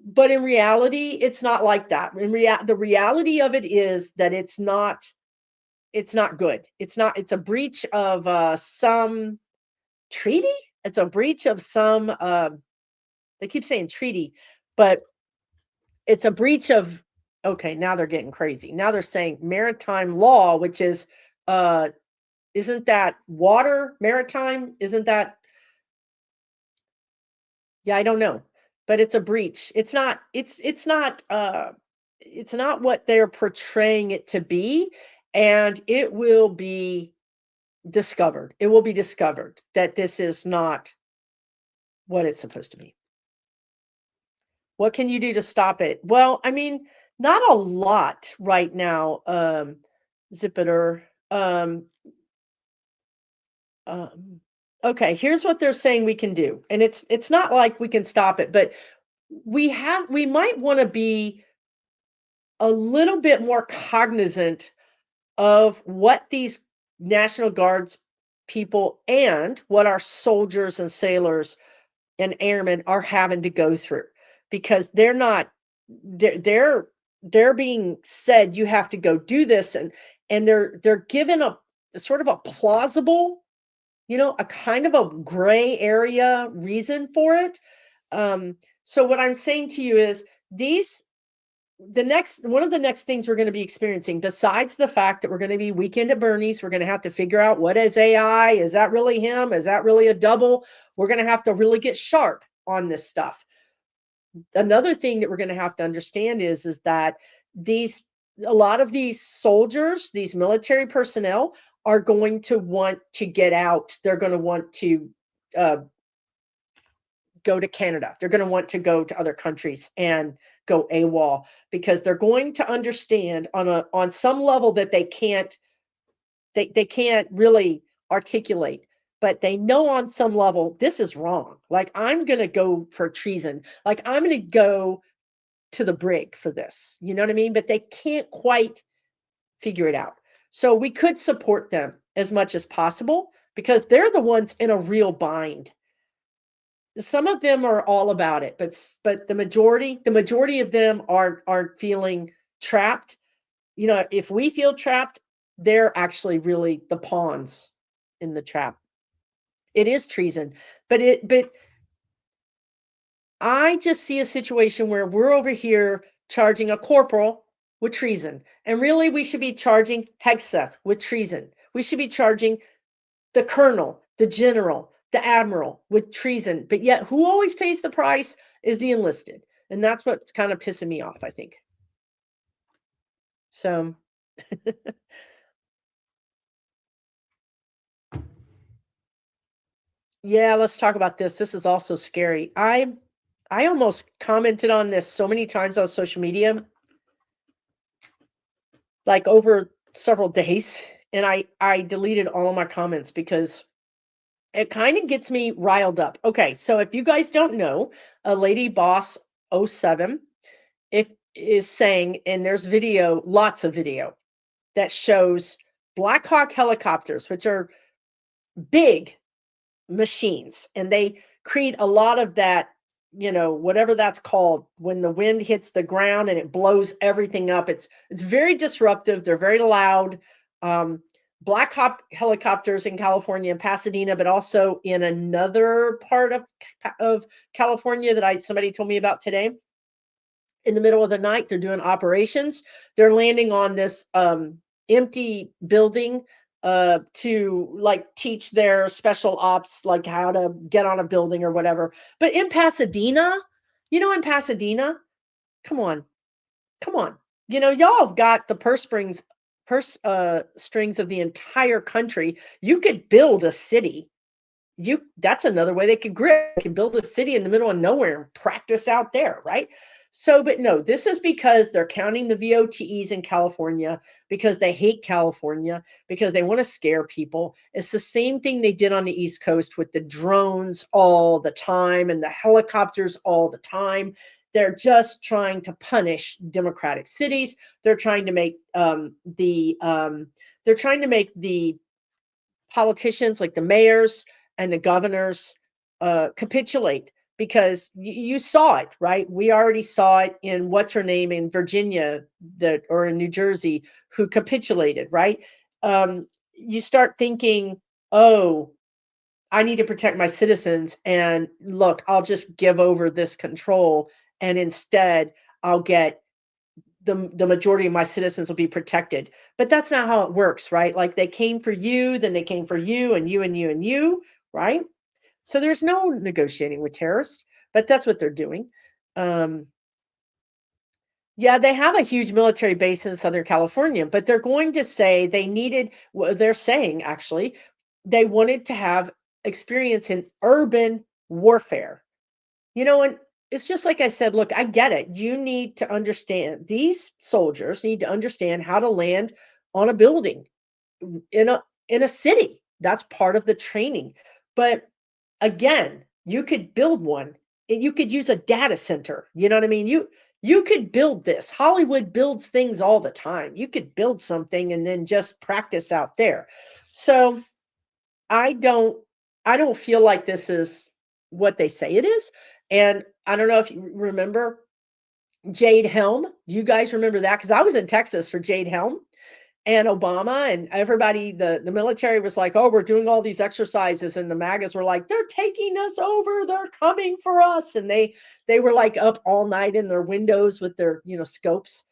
But in reality, it's not like that. The reality of it is that it's not good. It's a breach of some treaty. It's a breach of some they keep saying treaty, but it's a breach of, okay, now they're getting crazy. Now they're saying maritime law, which is isn't that water maritime? Isn't that, yeah, I don't know. But it's a breach. It's not what they're portraying it to be, and it will be discovered. It will be discovered that this is not what it's supposed to be. What can you do to stop it? Well, I mean, not a lot right now, Zipiter. Okay, here's what they're saying we can do. And it's not like we can stop it, but we might want to be a little bit more cognizant of what these National Guards people and what our soldiers and sailors and airmen are having to go through, because they're being said you have to go do this, and they're given a sort of a plausible, a kind of a gray area reason for it. So what I'm saying to you is one of the next things we're going to be experiencing, besides the fact that we're going to be Weekend at Bernie's, we're going to have to figure out what is AI. Is that really him? Is that really a double? We're going to have to really get sharp on this stuff. Another thing that we're going to have to understand is that a lot of these soldiers, these military personnel, are going to want to get out. They're going to want to go to Canada. They're going to want to go to other countries and go AWOL, because they're going to understand on some level that they can't really articulate, but they know on some level this is wrong. Like, I'm going to go for treason. Like, I'm going to go to the brig for this. You know what I mean? But they can't quite figure it out. So we could support them as much as possible, because they're the ones in a real bind. Some of them are all about it, but the majority of them are feeling trapped. If we feel trapped, they're actually really the pawns in the trap. It is treason, but I just see a situation where we're over here charging a corporal with treason, and really we should be charging Hegseth with treason. We should be charging the colonel, the general, the admiral with treason. But yet, who always pays the price is the enlisted. And that's what's kind of pissing me off, I think. So, yeah, let's talk about this. This is also scary. I almost commented on this so many times on social media, like over several days, and I deleted all of my comments because it kind of gets me riled up. Okay, so if you guys don't know, a lady boss '07 if is saying, and there's video, lots of video that shows Black Hawk helicopters, which are big machines, and they create a lot of that, whatever that's called, when the wind hits the ground and it blows everything up. It's very disruptive. They're very loud. um, Black Hawk helicopters in California and Pasadena, but also in another part of California that I somebody told me about today. In the middle of the night, they're doing operations. They're landing on this empty building to like teach their special ops, like how to get on a building or whatever. But in Pasadena, in Pasadena, come on, come on. Y'all have got the purse strings of the entire country. You could build a city. That's another way they could grip. They can build a city in the middle of nowhere and practice out there, right? So, but no, this is because they're counting the VOTEs in California, because they hate California, because they want to scare people. It's the same thing they did on the East Coast with the drones all the time and the helicopters all the time. They're just trying to punish democratic cities. They're trying to make the politicians, like the mayors and the governors, capitulate, because you saw it, right? We already saw it in what's her name in Virginia, or in New Jersey, who capitulated, right? You start thinking, oh, I need to protect my citizens, and look, I'll just give over this control, and instead I'll get the majority of my citizens will be protected. But that's not how it works, right? Like, they came for you, then they came for you and you and you and you, right? So there's no negotiating with terrorists, but that's what they're doing. Um, yeah, they have a huge military base in Southern California, but they're going to say they're saying actually, they wanted to have experience in urban warfare. And it's just like I said, look, I get it. You need to understand, these soldiers need to understand how to land on a building in a city. That's part of the training. But again, you could build one. You could use a data center. You know what I mean? You could build this. Hollywood builds things all the time. You could build something and then just practice out there. So I don't I don't feel like this is what they say it is. And I don't know if you remember Jade Helm. Do you guys remember that? Because I was in Texas for Jade Helm and Obama, and everybody, the military was like, oh, we're doing all these exercises, and the MAGAs were like, they're taking us over, they're coming for us. And they were like up all night in their windows with their, scopes.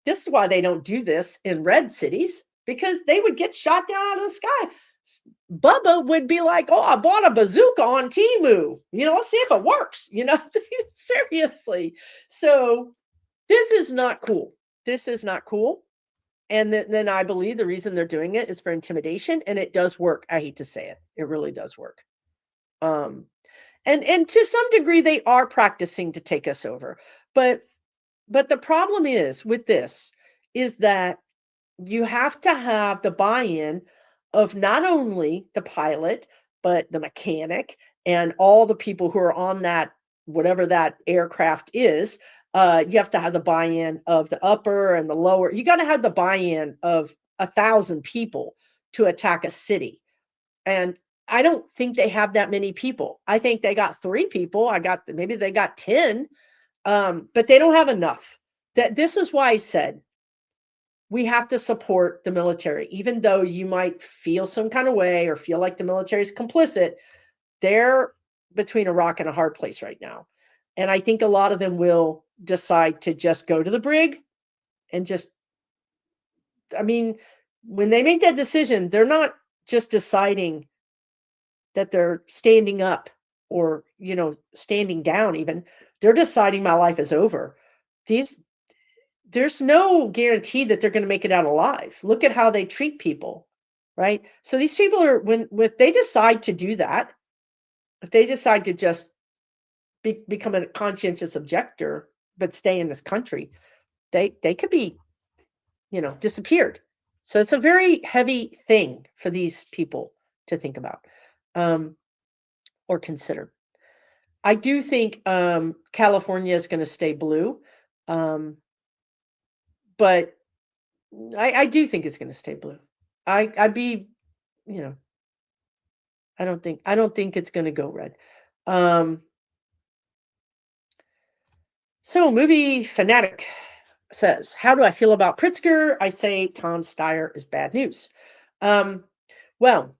This is why they don't do this in red cities, because they would get shot down out of the sky. Bubba would be like, "Oh, I bought a bazooka on Temu. Let's see if it works." Seriously. So this is not cool. This is not cool. And then I believe the reason they're doing it is for intimidation, and it does work. I hate to say it, it really does work. Um, and to some degree, they are practicing to take us over. But the problem is with this is that you have to have the buy-in of not only the pilot, but the mechanic and all the people who are on that, whatever that aircraft is. You have to have the buy-in of the upper and the lower. You got to have the buy-in of 1,000 people to attack a city. And I don't think they have that many people. I think they got 3 people. Maybe they got 10, but they don't have enough. This is why I said we have to support the military. Even though you might feel some kind of way or feel like the military is complicit, they're between a rock and a hard place right now. And I think a lot of them will decide to just go to the brig and just, I mean, when they make that decision, they're not just deciding that they're standing up or, standing down even. They're deciding my life is over. These There's no guarantee that they're going to make it out alive. Look at how they treat people, right? So these people are when they decide to do that, if they decide to just become a conscientious objector but stay in this country, they could be, disappeared. So it's a very heavy thing for these people to think about, um, or consider. I do think California is going to stay blue, um, but I do think it's going to stay blue. I'd be, you know, I don't think it's going to go red. Um, so movie fanatic says, "How do I feel about Pritzker?" I say Tom Steyer is bad news. Um, well,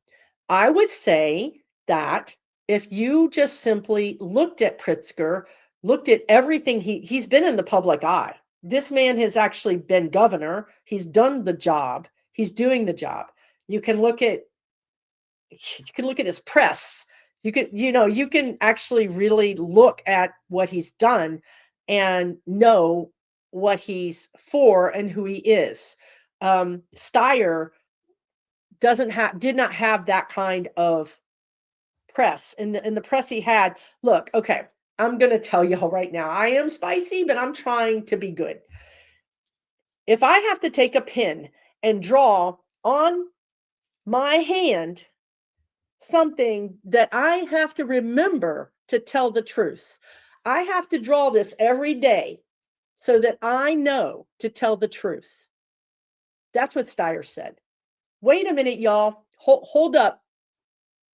I would say that if you just simply looked at Pritzker, looked at everything he's been in the public eye. This man has actually been governor. He's done the job. He's doing the job. You can look at his press. You can actually really look at what he's done and know what he's for and who he is. Steyer did not have that kind of press. In the press he had, look, okay, I'm going to tell y'all right now, I am spicy, but I'm trying to be good. If I have to take a pen and draw on my hand something that I have to remember to tell the truth, I have to draw this every day so that I know to tell the truth. That's what Steyer said. Wait a minute, y'all. Hold up.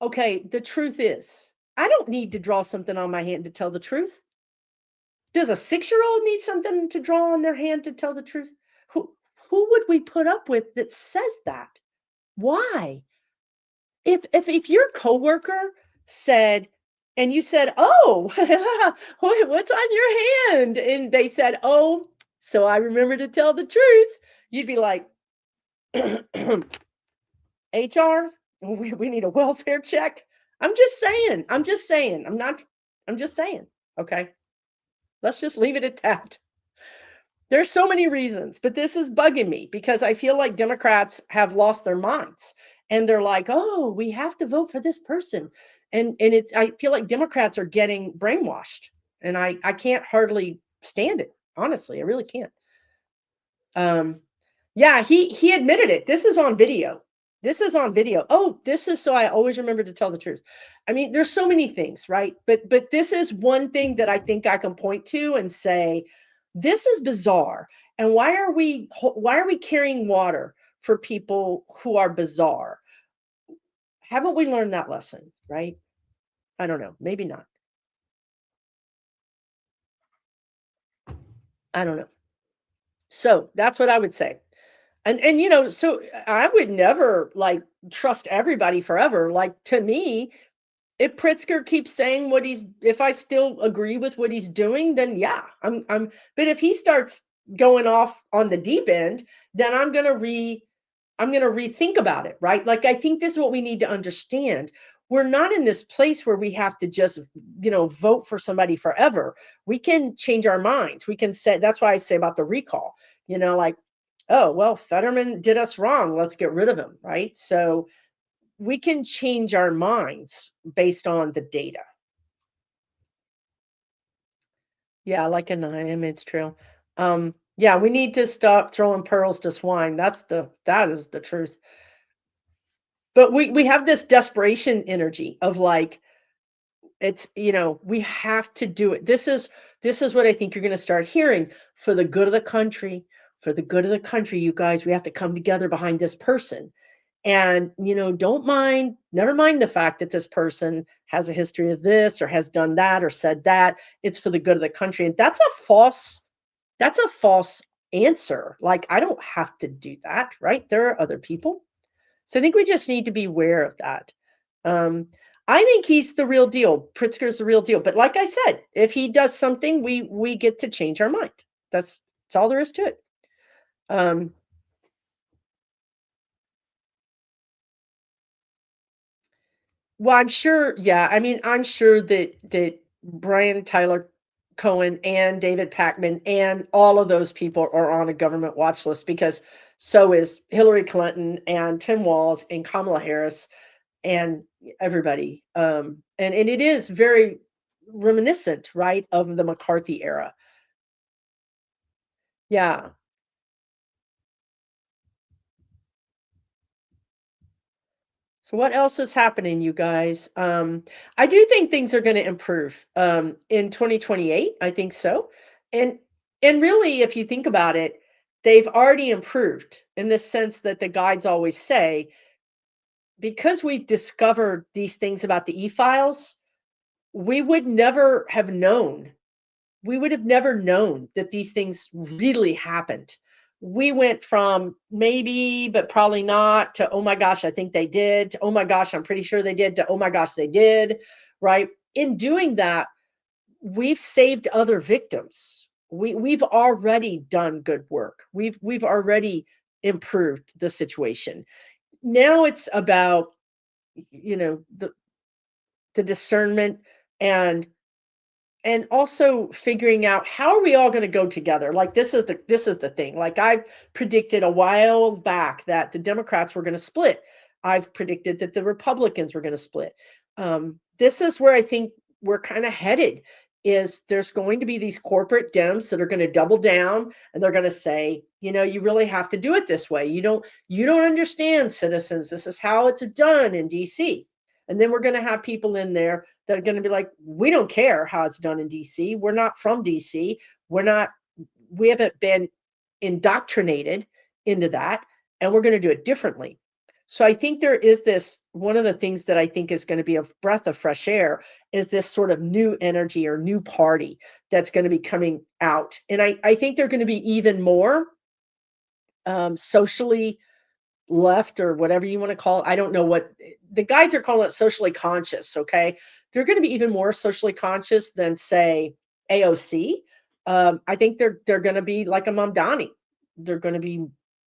Okay, the truth is, I don't need to draw something on my hand to tell the truth. Does a 6-year-old need something to draw on their hand to tell the truth? Who would we put up with that says that? Why? If your coworker said, and you said, "Oh, what's on your hand?" And they said, "Oh, so I remember to tell the truth," you'd be like, "HR, we need a welfare check." I'm just saying. I'm just saying. I'm just saying. Okay. Let's just leave it at that. There's so many reasons, but this is bugging me because I feel like Democrats have lost their minds and they're like, "Oh, we have to vote for this person." And I feel like Democrats are getting brainwashed and I can't hardly stand it. Honestly, I really can't. Um yeah, he admitted it. This is on video. This is on video. Oh, this is so I always remember to tell the truth. I mean, there's so many things, right? But this is one thing that I think I can point to and say, this is bizarre. And why are we carrying water for people who are bizarre? Haven't we learned that lesson, right? I don't know. Maybe not. I don't know. So that's what I would say. And so I would never like trust everybody forever. Like to me, if Pritzker keeps saying if I still agree with what he's doing, then yeah, but if he starts going off on the deep end, then I'm gonna rethink about it, right? Like I think this is what we need to understand. We're not in this place where we have to just, vote for somebody forever. We can change our minds. We can say that's why I say about the recall, like, oh, well, Fetterman did us wrong. Let's get rid of him, right? So we can change our minds based on the data. Yeah, like a nine, it's true. Yeah, we need to stop throwing pearls to swine. That is the truth. But we have this desperation energy of like we have to do it. This is what I think you're going to start hearing for the good of the country. For the good of the country, you guys, we have to come together behind this person. And, never mind the fact that this person has a history of this or has done that or said that. It's for the good of the country. And that's a false answer. Like, I don't have to do that, right? There are other people. So I think we just need to be aware of that. Um, I think he's the real deal. Pritzker's the real deal. But like I said, if he does something, we get to change our mind. That's all there is to it. Um, Well, I'm sure, yeah, I mean, I'm sure that Brian Tyler Cohen and David Packman and all of those people are on a government watch list because so is Hillary Clinton and Tim Walz and Kamala Harris and everybody. And it is very reminiscent, right, of the McCarthy era. Yeah. So what else is happening, you guys? I do think things are going to improve in 2028. I think so, and and really, if you think about it, they've already improved in the sense that the guides always say because we've discovered these things about the e-files, we would never have known we would have never known that these things really happened. We went from maybe, but probably not, to oh my gosh, I think they did, to oh my gosh, I'm pretty sure they did, to oh my gosh, they did, right? In doing that, we've saved other victims. We've already done good work. We've already improved the situation. Now it's about the discernment and also figuring out how are we all going to go together. Like this is the thing. Like I predicted a while back that the Democrats were going to split. I've predicted that the Republicans were going to split. This is where I think we're kind of headed. Is there's going to be these corporate Dems that are going to double down and they're going to say, you really have to do it this way. You don't understand, citizens. This is how it's done in DC. And then we're going to have people in there that are going to be like, we don't care how it's done in DC. We're not from DC. We haven't been indoctrinated into that, and we're going to do it differently. So I think there is this one of the things that I think is going to be a breath of fresh air is this sort of new energy or new party that's going to be coming out. And I think they're going to be even more socially left or whatever you want to call it. I don't know what the guides are calling it, socially conscious. Okay. They're going to be even more socially conscious than, say, AOC. I think they're going to be like a Mamdani. They're going to be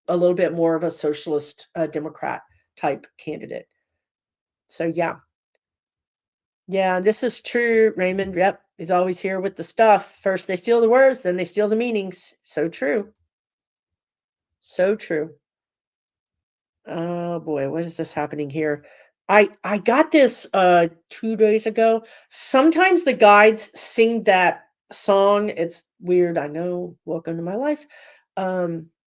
a little bit more of a socialist Democrat type candidate. So, yeah. Yeah. This is true, Raymond. Yep. He's always here with the stuff. First, they steal the words, then they steal the meanings. So true. So true. Oh boy, what is this happening here? I got this 2 days ago. Sometimes the guides sing that song. It's weird, I know. Welcome to my life.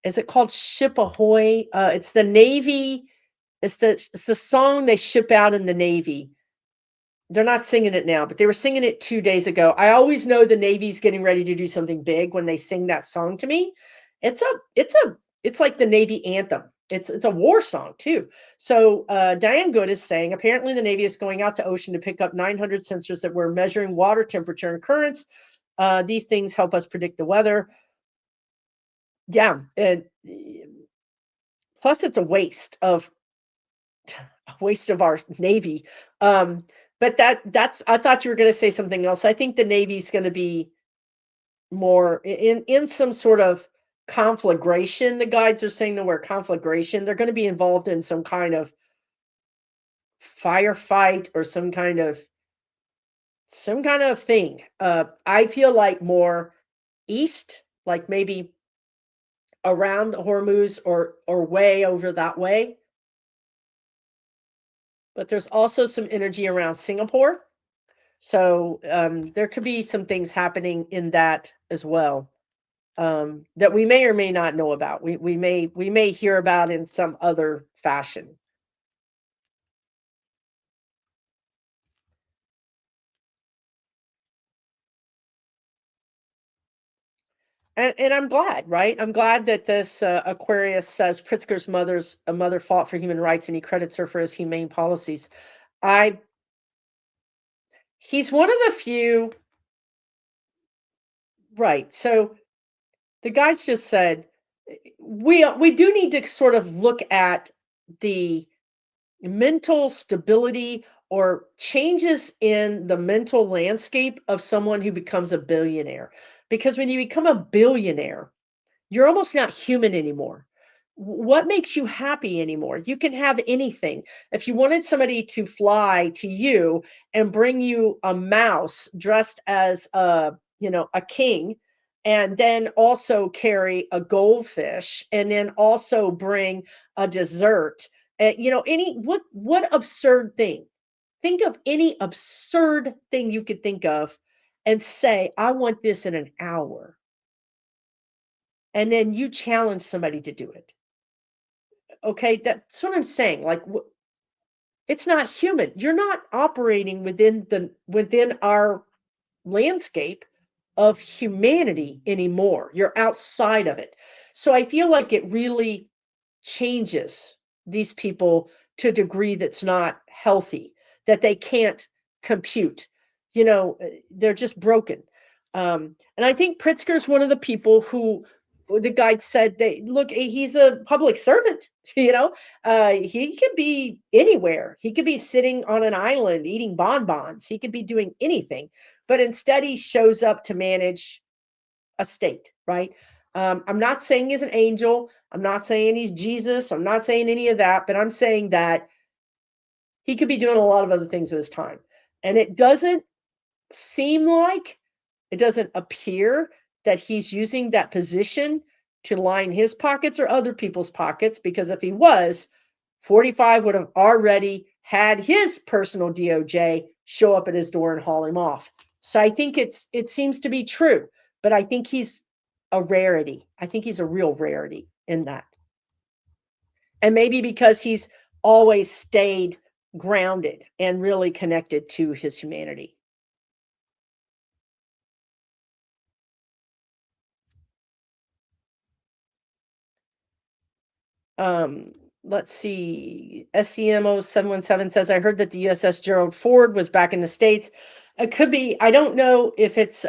Is it called Ship Ahoy? It's the Navy. It's the song they ship out in the Navy. They're not singing it now, but they were singing it 2 days ago. I always know the Navy's getting ready to do something big when they sing that song to me. It's like the Navy anthem. It's a war song too. So Diane Good is saying apparently the Navy is going out to ocean to pick up 900 sensors that were measuring water temperature and currents. These things help us predict the weather. Yeah, and plus it's a waste of our Navy. But that's I thought you were going to say something else. I think the Navy's going to be more in some sort of conflagration. The guides are saying the word conflagration. They're going to be involved in some kind of firefight or some kind of thing. I feel like more east, like maybe around Hormuz or way over that way. But there's also some energy around Singapore. So there could be some things happening in that as well that we may or may not know about. We may hear about in some other fashion. And I'm glad, right? I'm glad that this Aquarius says Pritzker's mother fought for human rights, and he credits her for his humane policies. I He's one of the few, right? So the guys just said we do need to sort of look at the mental stability or changes in the mental landscape of someone who becomes a billionaire. Because when you become a billionaire, you're almost not human anymore. What makes you happy anymore? You can have anything. If you wanted somebody to fly to you and bring you a mouse dressed as a king, and then also carry a goldfish, and then also bring a dessert, any what absurd thing? Think of any absurd thing you could think of and say, I want this in an hour. And then you challenge somebody to do it. Okay, that's what I'm saying. Like, it's not human. You're not operating within our landscape of humanity anymore. You're outside of it. So I feel like it really changes these people to a degree that's not healthy, that they can't compute. They're just broken. And I think Pritzker's one of the people who the guide said they look, he's a public servant, he could be anywhere. He could be sitting on an island eating bonbons. He could be doing anything, but instead he shows up to manage a state, right? I'm not saying he's an angel. I'm not saying he's Jesus. I'm not saying any of that, but I'm saying that he could be doing a lot of other things with his time. And seem like, it doesn't appear that he's using that position to line his pockets or other people's pockets, because if he was, 45 would have already had his personal DOJ show up at his door and haul him off. So I think it seems to be true, but I think he's a rarity. I think he's a real rarity in that. And maybe because he's always stayed grounded and really connected to his humanity. Um, let's see. SCMO717 says, I heard that the USS Gerald Ford was back in the States. It could be. I don't know if it's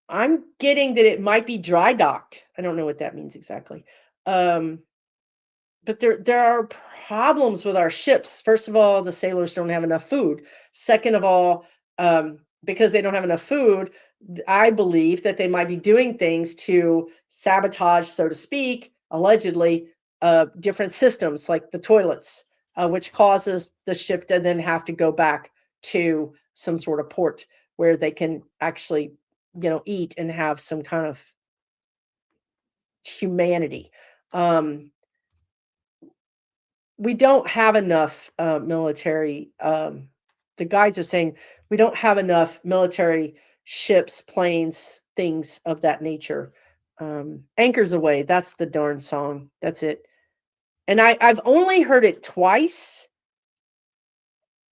I'm getting that it might be dry docked. I don't know what that means exactly. Um, but there are problems with our ships. First of all, the sailors don't have enough food. Second of all, because they don't have enough food, I believe that they might be doing things to sabotage, so to speak, allegedly, different systems like the toilets, which causes the ship to then have to go back to some sort of port where they can actually, eat and have some kind of humanity. Um, we don't have enough military. The guides are saying we don't have enough military ships, planes, things of that nature. Anchors Away, that's the darn song. That's it. And I've only heard it twice,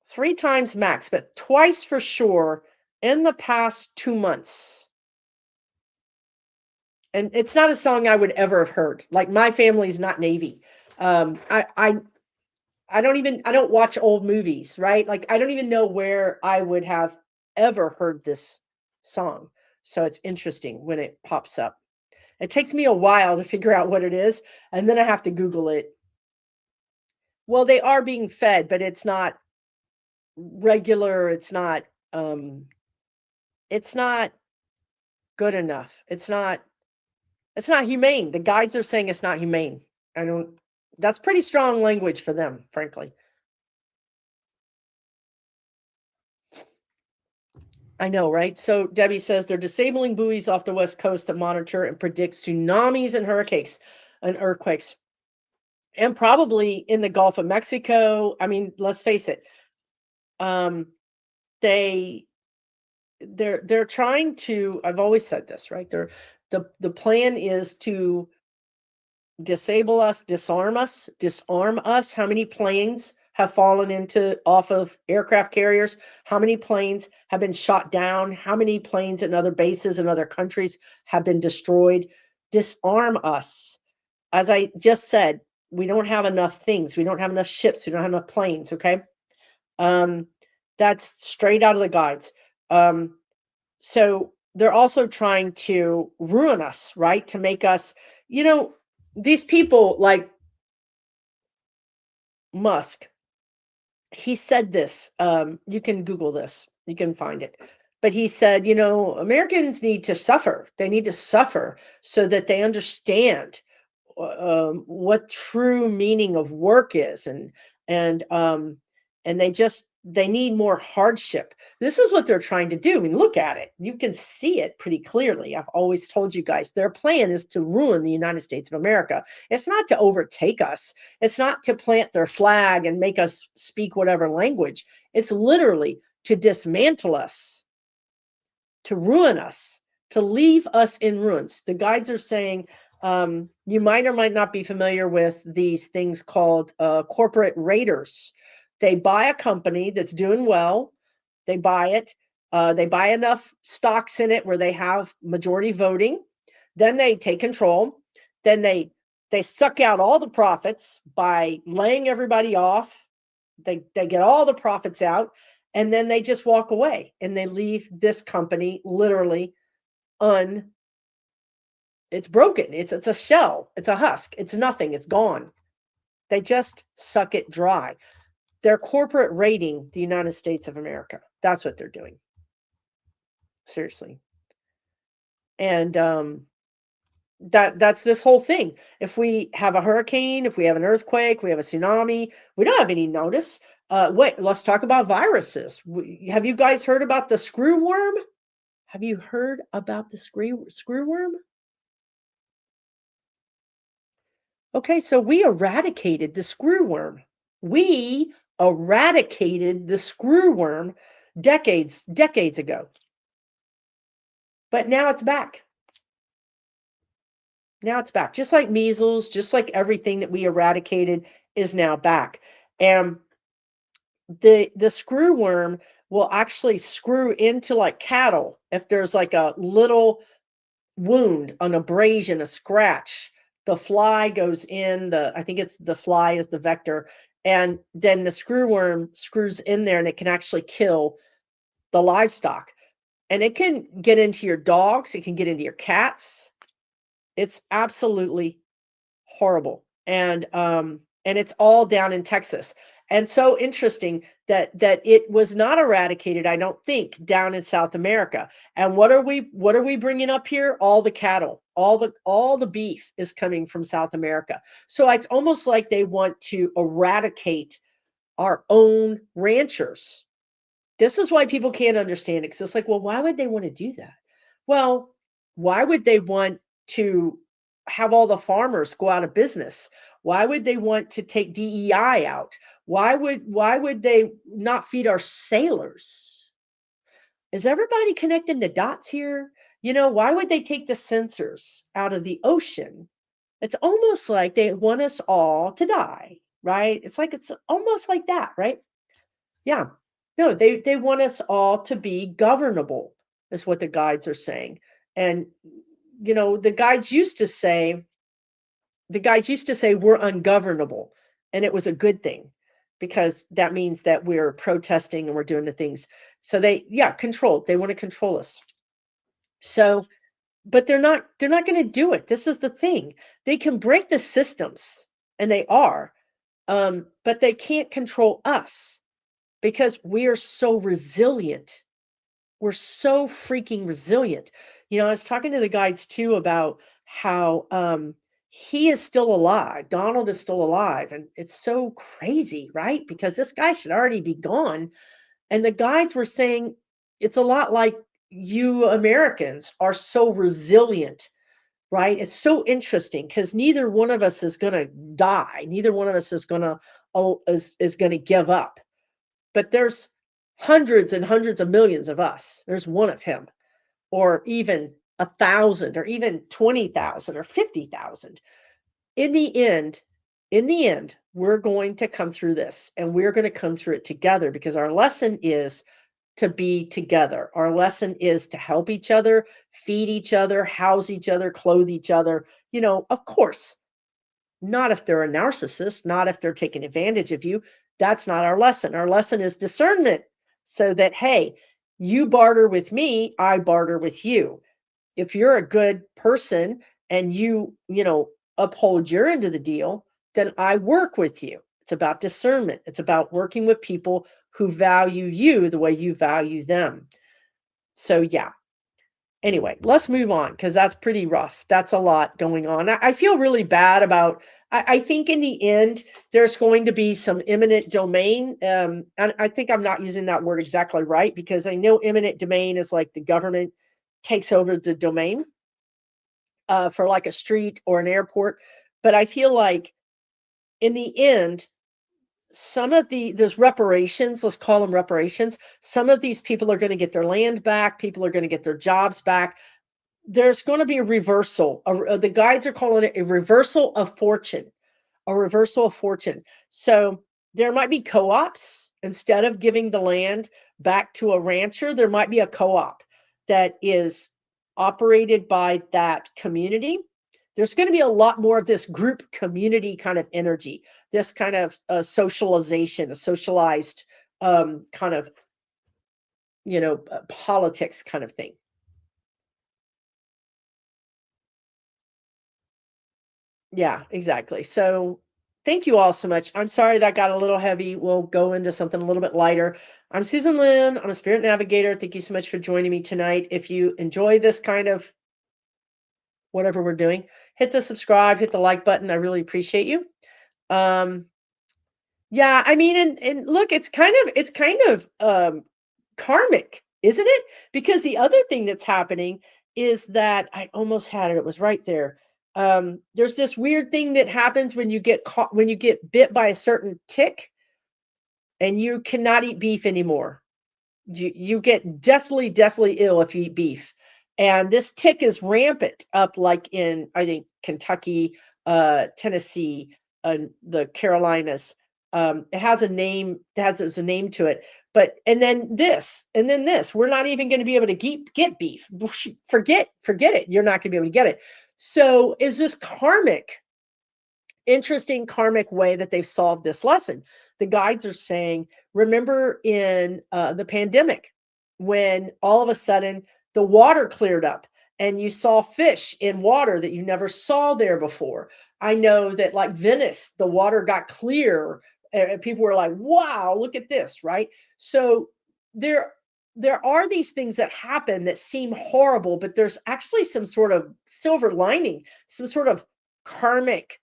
three times max, but twice for sure in the past 2 months. And it's not a song I would ever have heard. Like, my family's not Navy. I don't watch old movies, right? Like, I don't even know where I would have ever heard this song. So it's interesting when it pops up. It takes me a while to figure out what it is, and then I have to Google it. Well, they are being fed, but it's not regular. It's not good enough. It's not humane. The guides are saying it's not humane. I don't That's pretty strong language for them, frankly. I know, right? So Debbie says they're disabling buoys off the west coast to monitor and predict tsunamis and hurricanes and earthquakes. And probably in the Gulf of Mexico. I mean, let's face it. Um, they they're trying to, I've always said this, right? The plan is to disable us, disarm us. How many planes have fallen into off of aircraft carriers? How many planes have been shot down? How many planes in other bases in other countries have been destroyed? Disarm us. As I just said, we don't have enough things. We don't have enough ships. We don't have enough planes. Okay. Um, that's straight out of the guides. So they're also trying to ruin us, right? To make us, these people like Musk, he said this. You can Google this. You can find it. But he said, Americans need to suffer. They need to suffer so that they understand what true meaning of work is, and and they need more hardship. This is what they're trying to do. I mean, look at it. You can see it pretty clearly. I've always told you guys their plan is to ruin the United States of America. It's not to overtake us. It's not to plant their flag and make us speak whatever language. It's literally to dismantle us, to ruin us, to leave us in ruins. The guides are saying, you might or might not be familiar with these things called corporate raiders. They buy a company that's doing well, they buy it, they buy enough stocks in it where they have majority voting, then they take control, then they suck out all the profits by laying everybody off. They get all the profits out, and then they just walk away and they leave this company literally un it's broken. It's a shell, it's a husk, it's nothing, it's gone. They just suck it dry. They're corporate raiding the United States of America. That's what they're doing. Seriously. And that's this whole thing. If we have a hurricane, if we have an earthquake, we have a tsunami, we don't have any notice. Wait, let's talk about viruses. Have you guys heard about the screw worm? Have you heard about the screw worm? Okay, so we eradicated the screw worm. We eradicated the screw worm decades ago. But now it's back. Now it's back. Just like measles, just like everything that we eradicated is now back. And the screw worm will actually screw into like cattle if there's like a little wound, an abrasion, a scratch. The fly goes in, I think it's the fly is the vector, and then the screw worm screws in there and it can actually kill the livestock. And it can get into your dogs, it can get into your cats. It's absolutely horrible. And it's all down in Texas. And so interesting that it was not eradicated, I don't think, down in South America. And what are we bringing up here? All the cattle, all the beef is coming from South America. So it's almost like they want to eradicate our own ranchers. This is why people can't understand it, because it's like, well, why would they want to do that? Well, why would they want to have all the farmers go out of business? Why would they want to take DEI out? Why would they not feed our sailors? Is everybody connecting the dots here? Why would they take the sensors out of the ocean? It's almost like they want us all to die, right? It's almost like that, right? Yeah. No, they want us all to be governable, is what the guides are saying. And the guides used to say we're ungovernable, and it was a good thing because that means that we're protesting and we're doing the things. So control. They want to control us. So, but they're not going to do it. This is the thing. They can break the systems, and they are, but they can't control us because we are so resilient. We're so freaking resilient. I was talking to the guides too about how he is still alive. Donald is still alive. And it's so crazy, right? Because this guy should already be gone. And the guides were saying it's a lot like you Americans are so resilient, right? It's so interesting because neither one of us is going to die. Neither one of us is going to give up. But there's hundreds and hundreds of millions of us. There's one of him, or even 1,000, or even 20,000, or 50,000. In the end, we're going to come through this, and we're going to come through it together because our lesson is to be together. Our lesson is to help each other, feed each other, house each other, clothe each other. Of course, not if they're a narcissist, not if they're taking advantage of you. That's not our lesson. Our lesson is discernment, so that, hey, you barter with me, I barter with you. If you're a good person and you uphold your end of the deal, then I work with you. It's about discernment. It's about working with people who value you the way you value them. So yeah. Anyway, let's move on because that's pretty rough. That's a lot going on. I feel really bad about. I think in the end, there's going to be some eminent domain. And I think I'm not using that word exactly right because I know eminent domain is like the government takes over the domain for like a street or an airport. But I feel like in the end, some of there's reparations, let's call them reparations. Some of these people are going to get their land back. People are going to get their jobs back. There's going to be a reversal. The guides are calling it a reversal of fortune, a reversal of fortune. So there might be co-ops instead of giving the land back to a rancher. There might be a co-op that is operated by that community. There's going to be a lot more of this group community kind of energy, this kind of socialization, a socialized kind of, politics kind of thing. Yeah, exactly. So thank you all so much. I'm sorry that got a little heavy. We'll go into something a little bit lighter. I'm Susan Lynn. I'm a spirit navigator. Thank you so much for joining me tonight. If you enjoy this kind of whatever we're doing, hit the subscribe, hit the like button. I really appreciate you. Um, yeah, I mean, and look, it's kind of karmic, isn't it? Because the other thing that's happening is that I almost had it. It was right there. There's this weird thing that happens when you get caught when you get bit by a certain tick and you cannot eat beef anymore. You get deathly ill if you eat beef. And this tick is rampant up like in I think Kentucky, Tennessee, the Carolinas. It has a name, there's a name to it. But and then this. We're not even going to be able to get beef. Forget it. You're not going to be able to get it. So is this interesting karmic way that they've solved this lesson. The guides are saying, remember in the pandemic, when all of a sudden the water cleared up and you saw fish in water that you never saw there before. I know that like Venice, the water got clear and people were like, wow, look at this, right? So there there are these things that happen that seem horrible, but there's actually some sort of silver lining, some sort of karmic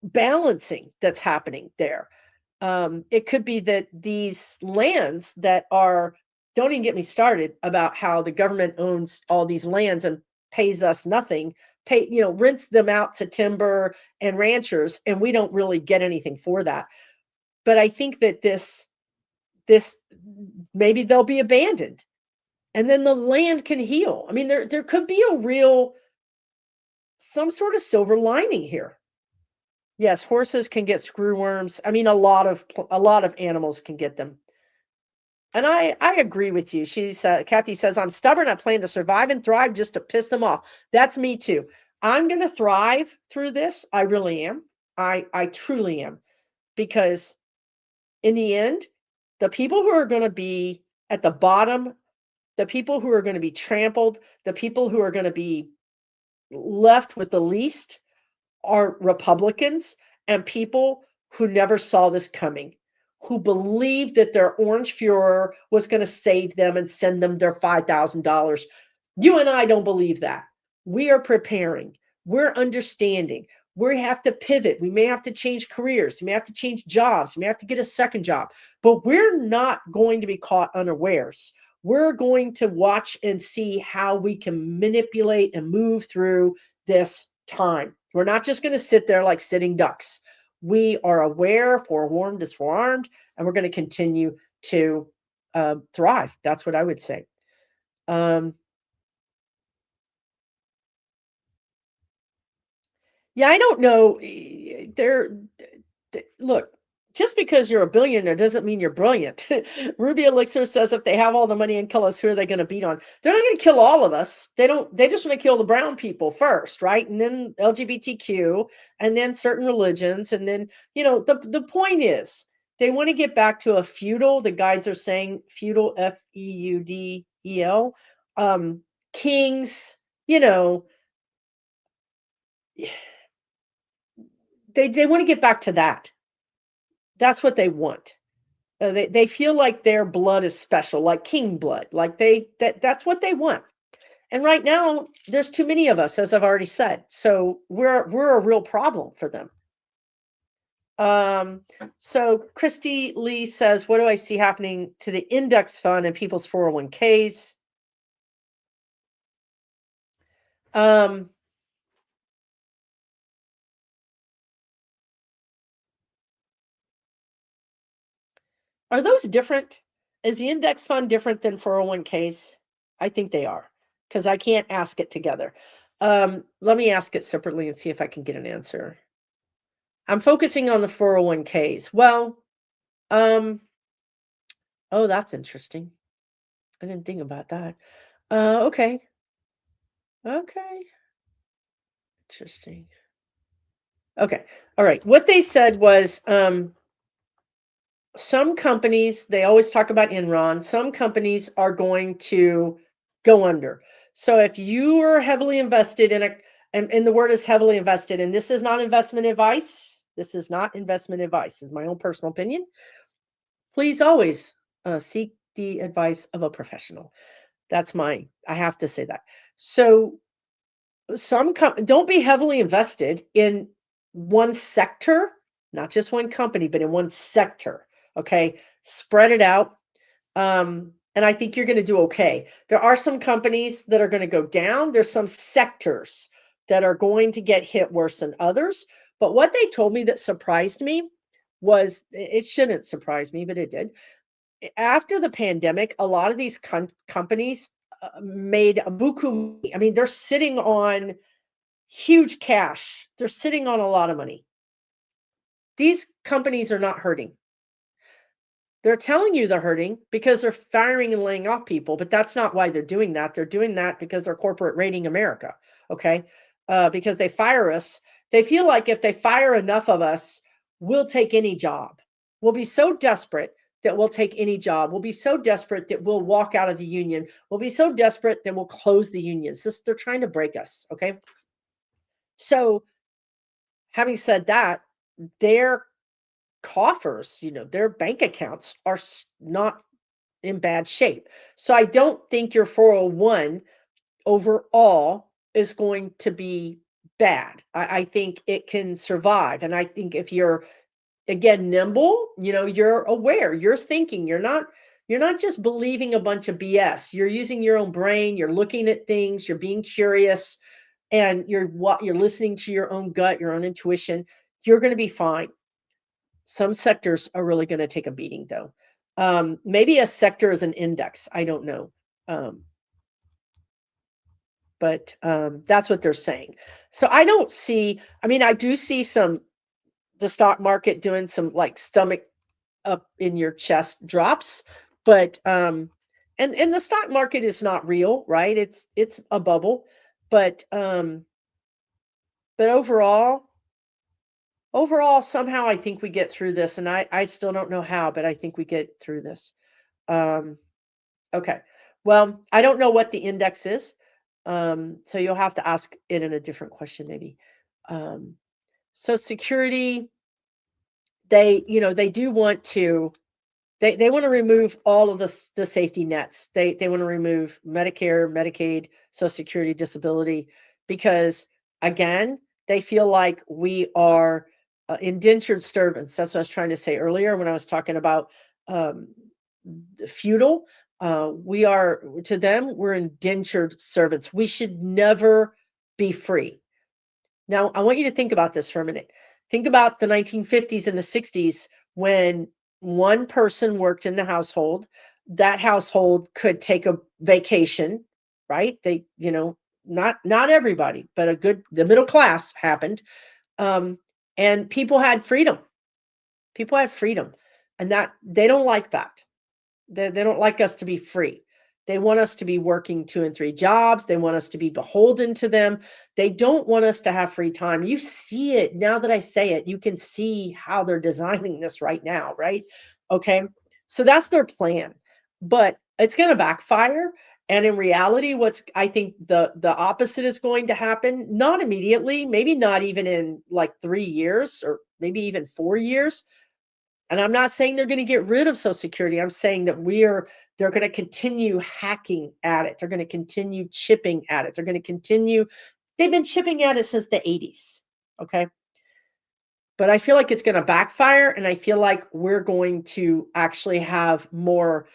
balancing that's happening there. It could be that these lands that are, don't even get me started about how the government owns all these lands and pays us nothing, rents them out to timber and ranchers, and we don't really get anything for that. But I think that this maybe they'll be abandoned and then the land can heal. I mean, there could be a real some sort of silver lining here. Yes, horses can get screwworms. I mean, a lot of animals can get them. And I agree with you. Kathy says, I'm stubborn. I plan to survive and thrive just to piss them off. That's me too. I'm going to thrive through this. I really am. I truly am. Because in the end, the people who are going to be at the bottom, the people who are going to be trampled, the people who are going to be left with the least are Republicans and people who never saw this coming, who believed that their orange Fuhrer was going to save them and send them their $5,000. You and I don't believe that. We are preparing, we're understanding. We have to pivot. We may have to change careers. We may have to change jobs. We may have to get a second job, but we're not going to be caught unawares. We're going to watch and see how we can manipulate and move through this time. We're not just going to sit there like sitting ducks. We are aware, forewarned is forearmed, and we're going to continue to thrive. That's what I would say. Um, yeah, I don't know. Look, just because you're a billionaire doesn't mean you're brilliant. Ruby Elixir says if they have all the money and kill us, who are they going to beat on? They're not going to kill all of us. They just want to kill the brown people first, right? And then LGBTQ, and then certain religions, and then, the point is they want to get back to a feudal, the guides are saying feudal, Feudel, kings, you know, they want to get back to that. That's what they want. They feel like their blood is special, like king blood, like that's what they want. And right now, there's too many of us, as I've already said. So we're a real problem for them. So Christy Lee says, what do I see happening to the index fund and people's 401ks? Um, are those different? Is the index fund different than 401ks? I think they are, because I can't ask it together. Let me ask it separately and see if I can get an answer. I'm focusing on the 401ks. Well, oh, that's interesting. I didn't think about that. Okay. Okay. Interesting. Okay. All right. What they said was some companies, they always talk about Enron, some companies are going to go under. So if you are heavily invested in and the word is heavily invested, and this is not investment advice. This is not investment advice. This is my own personal opinion. Please always seek the advice of a professional. I have to say that. So don't be heavily invested in one sector, not just one company, but in one sector. Okay, spread it out. And I think you're going to do okay. There are some companies that are going to go down. There's some sectors that are going to get hit worse than others. But what they told me that surprised me was, it shouldn't surprise me, but it did. After the pandemic, a lot of these companies made a buku money. I mean, they're sitting on huge cash. They're sitting on a lot of money. These companies are not hurting. They're telling you they're hurting because they're firing and laying off people, but that's not why they're doing that. They're doing that because they're corporate raiding America. Okay. Because they fire us. They feel like if they fire enough of us, we'll take any job. We'll be so desperate that we'll take any job. We'll be so desperate that we'll walk out of the union. We'll be so desperate that we'll close the unions. They're trying to break us. Okay. So, having said that, their coffers, their bank accounts are not in bad shape. So I don't think your 401 overall is going to be bad. I think it can survive. And I think if you're, again, nimble, you're aware, you're thinking, you're not just believing a bunch of BS. You're using your own brain, you're looking at things, you're being curious, and you're listening to your own gut, your own intuition. You're going to be fine. Some sectors are really going to take a beating, though. Maybe a sector is an index. I don't know. But that's what they're saying. So I don't see, I mean, I do see the stock market doing some like stomach up in your chest drops, but and the stock market is not real, right? It's a bubble, but overall, somehow I think we get through this, and I still don't know how, but I think we get through this. Um, okay. Well, I don't know what the index is, so you'll have to ask it in a different question, maybe. Um, so security, they do want to. They want to remove all of the safety nets. They want to remove Medicare, Medicaid, Social Security, disability, because again, they feel like we are indentured servants. That's what I was trying to say earlier when I was talking about um, the feudal. We are, to them, we're indentured servants. We should never be free. Now, I want you to think about this for a minute. Think about the 1950s and the 60s when one person worked in the household. That household could take a vacation, right? Not everybody, but the middle class happened. Um, and people had freedom. People had freedom. And that they don't like that. They don't like us to be free. They want us to be working 2 and 3 jobs. They want us to be beholden to them. They don't want us to have free time. You see it now that I say it. You can see how they're designing this right now, right? Okay. So that's their plan. But it's going to backfire. And in reality, I think the opposite is going to happen, not immediately, maybe not even in like 3 years or maybe even 4 years. And I'm not saying they're going to get rid of Social Security. I'm saying that they're going to continue hacking at it. They're going to continue chipping at it. They're going to continue. They've been chipping at it since the 80s. Okay. But I feel like it's going to backfire. And I feel like we're going to actually have more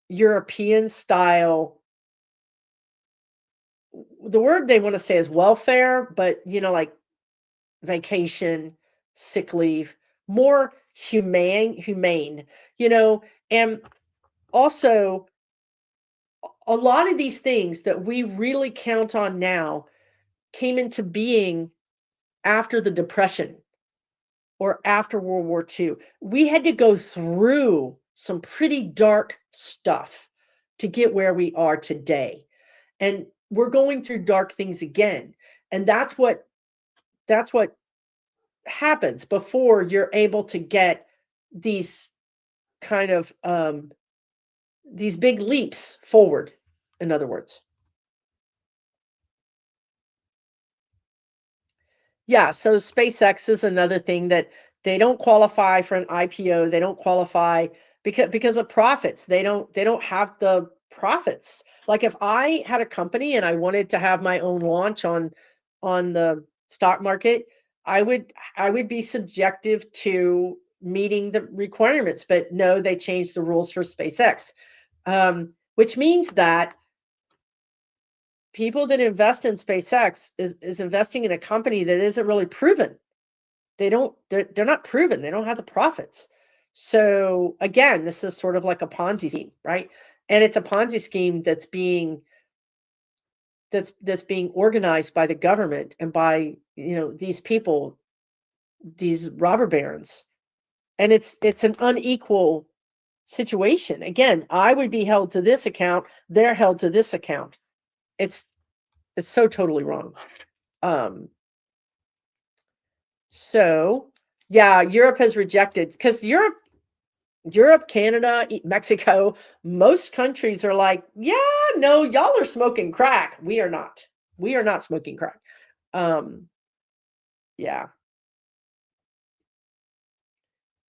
European style. The word they want to say is welfare, but like vacation, sick leave, more humane, and also a lot of these things that we really count on now came into being after the Depression or after World War II. We had to go through some pretty dark stuff to get where we are today. And we're going through dark things again. And that's what happens before you're able to get these kind of these big leaps forward, in other words. Yeah, so SpaceX is another thing that they don't qualify for an IPO. They don't qualify because of profits. They don't have the profits. Like if I had a company and I wanted to have my own launch on the stock market, I would be subjective to meeting the requirements. But no, they changed the rules for SpaceX, which means that people that invest in SpaceX is investing in a company that isn't really proven. They're not proven. They don't have the profits. So again, this is sort of like a Ponzi scheme, right? And it's a Ponzi scheme that's being organized by the government and by, these people, these robber barons. And it's an unequal situation. Again, I would be held to this account, they're held to this account. It's it's so totally wrong. Um So, yeah, Europe has rejected because Europe, Canada, Mexico, most countries are like, yeah, no, y'all are smoking crack. We are not. We are not smoking crack. Um, yeah.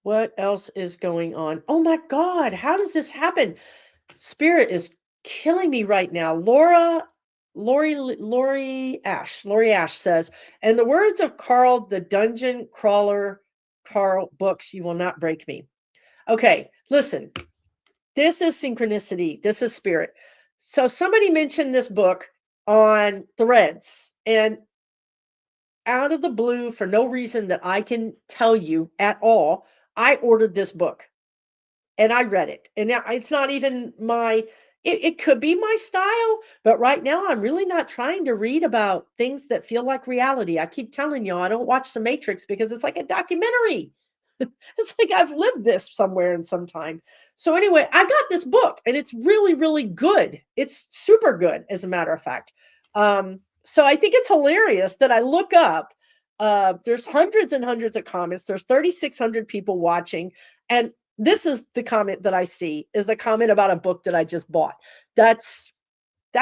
What else is going on? Oh my God, how does this happen? Spirit is killing me right now. Lori Ash says, and the words of Carl the Dungeon Crawler, Carl books, you will not break me. Okay, listen, this is synchronicity. This is spirit. So somebody mentioned this book on Threads, and out of the blue, for no reason that I can tell you at all, I ordered this book and I read it. And now it's not even it could be my style, but right now I'm really not trying to read about things that feel like reality. I keep telling you, I don't watch The Matrix because it's like a documentary. It's like I've lived this somewhere in some time. So anyway, I got this book and it's really, really good. It's super good, as a matter of fact. So I think it's hilarious that I look up. There's hundreds and hundreds of comments. There's 3,600 people watching, and this is the comment that I see is the comment about a book that I just bought. That's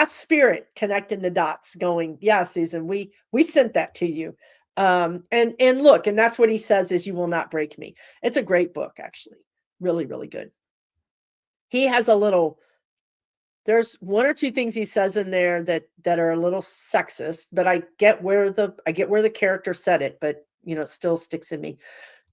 spirit connecting the dots, going, yeah, Susan, we sent that to you. And look, and that's what he says is you will not break me. It's a great book, actually. Really, really good. He has there's one or two things he says in there that are a little sexist, but I get where the character said it, but it still sticks in me.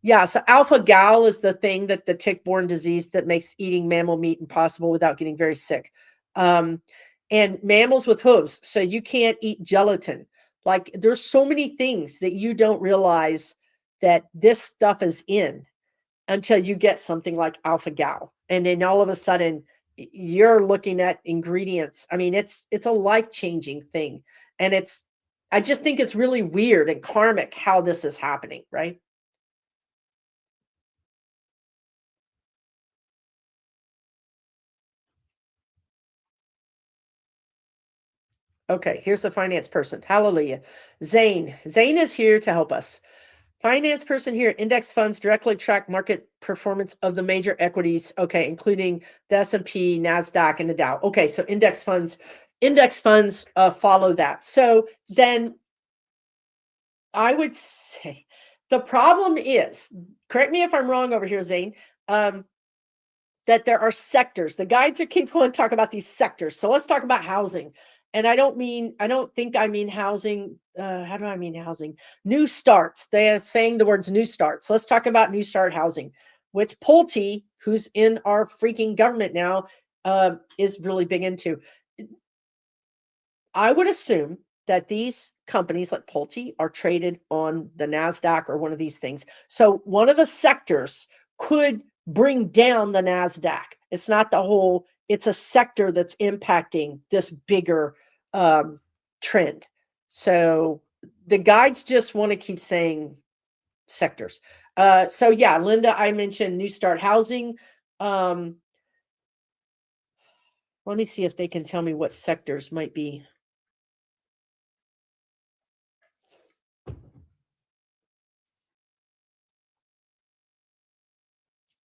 Yeah, so alpha gal is the thing, that the tick-borne disease that makes eating mammal meat impossible without getting very sick. Um, and mammals with hooves, so you can't eat gelatin. Like there's so many things that you don't realize that this stuff is in until you get something like alpha gal. And then all of a sudden you're looking at ingredients. I mean, it's a life-changing thing. And I just think it's really weird and karmic how this is happening, right? Okay, here's the finance person. Hallelujah. Zane. Zane is here to help us. Finance person here. Index funds directly track market performance of the major equities. Okay, including the S&P, NASDAQ, and the Dow. Okay, so index funds follow that. So then I would say the problem is correct me if I'm wrong over here, Zane, that there are sectors. The guides are keep on talking about these sectors. So let's talk about housing. And I don't think I mean housing. How do I mean housing? New starts. They are saying the words new starts. Let's talk about new start housing, which Pulte, who's in our freaking government now, is really big into. I would assume that these companies like Pulte are traded on the NASDAQ or one of these things. So one of the sectors could bring down the NASDAQ. It's not the whole, it's a sector that's impacting this bigger trend. So the guides just want to keep saying sectors. So yeah, Linda, I mentioned New Start Housing. Let me see if they can tell me what sectors might be.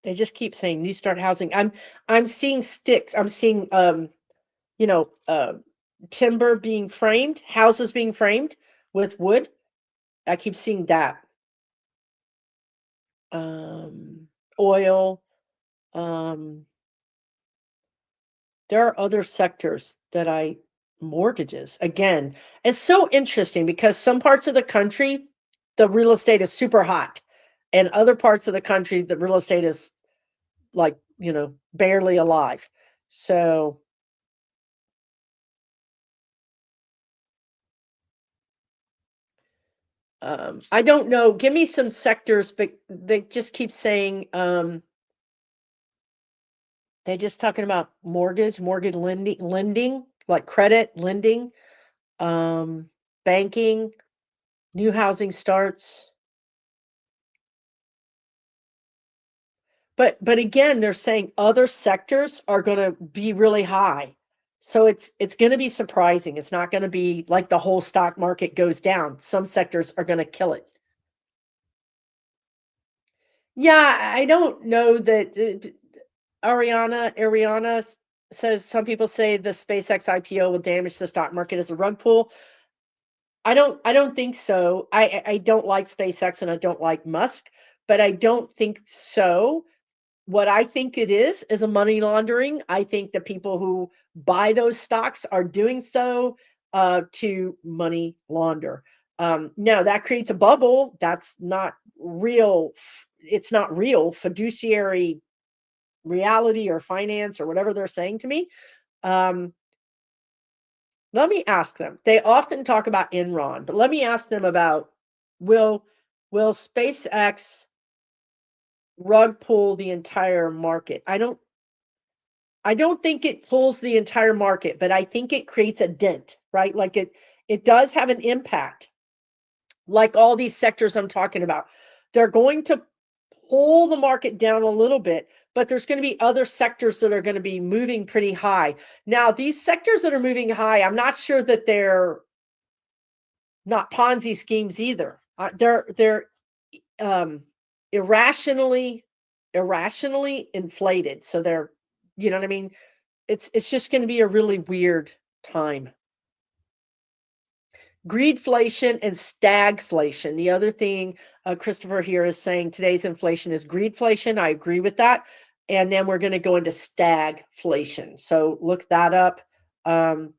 They just keep saying new start housing. I'm seeing sticks. I'm seeing you know, timber being framed, houses being framed with wood. I keep seeing that. Oil. Um, there are other sectors that I mortgages. Again, it's so interesting because some parts of the country, the real estate is super hot, and other parts of the country, the real estate is like, barely alive. So I don't know. Give me some sectors, but they just keep saying they just talking about mortgage lending, like credit lending, um, banking, new housing starts. But again, they're saying other sectors are going to be really high. So it's going to be surprising. It's not going to be like the whole stock market goes down. Some sectors are going to kill it. Yeah, I don't know that Ariana says some people say the SpaceX IPO will damage the stock market as a rug pull. I don't think so. I don't like SpaceX and I don't like Musk, but I don't think so. What I think it is a money laundering. I think the people who buy those stocks are doing so to money launder. Now that creates a bubble. That's not real. It's not real fiduciary reality or finance or whatever they're saying to me. Um, let me ask them. They often talk about Enron, but let me ask them about will will SpaceX rug pull the entire market? I don't think it pulls the entire market, but I think it creates a dent, right? Like it does have an impact. Like all these sectors I'm talking about. They're going to pull the market down a little bit, but there's going to be other sectors that are going to be moving pretty high. Now, these sectors that are moving high, I'm not sure that they're not Ponzi schemes either. They're um, irrationally inflated. So they're, you know what I mean? It's just going to be a really weird time. Greedflation and stagflation. The other thing Christopher here is saying today's inflation is greedflation. I agree with that. And then we're going to go into stagflation. So look that up. Um,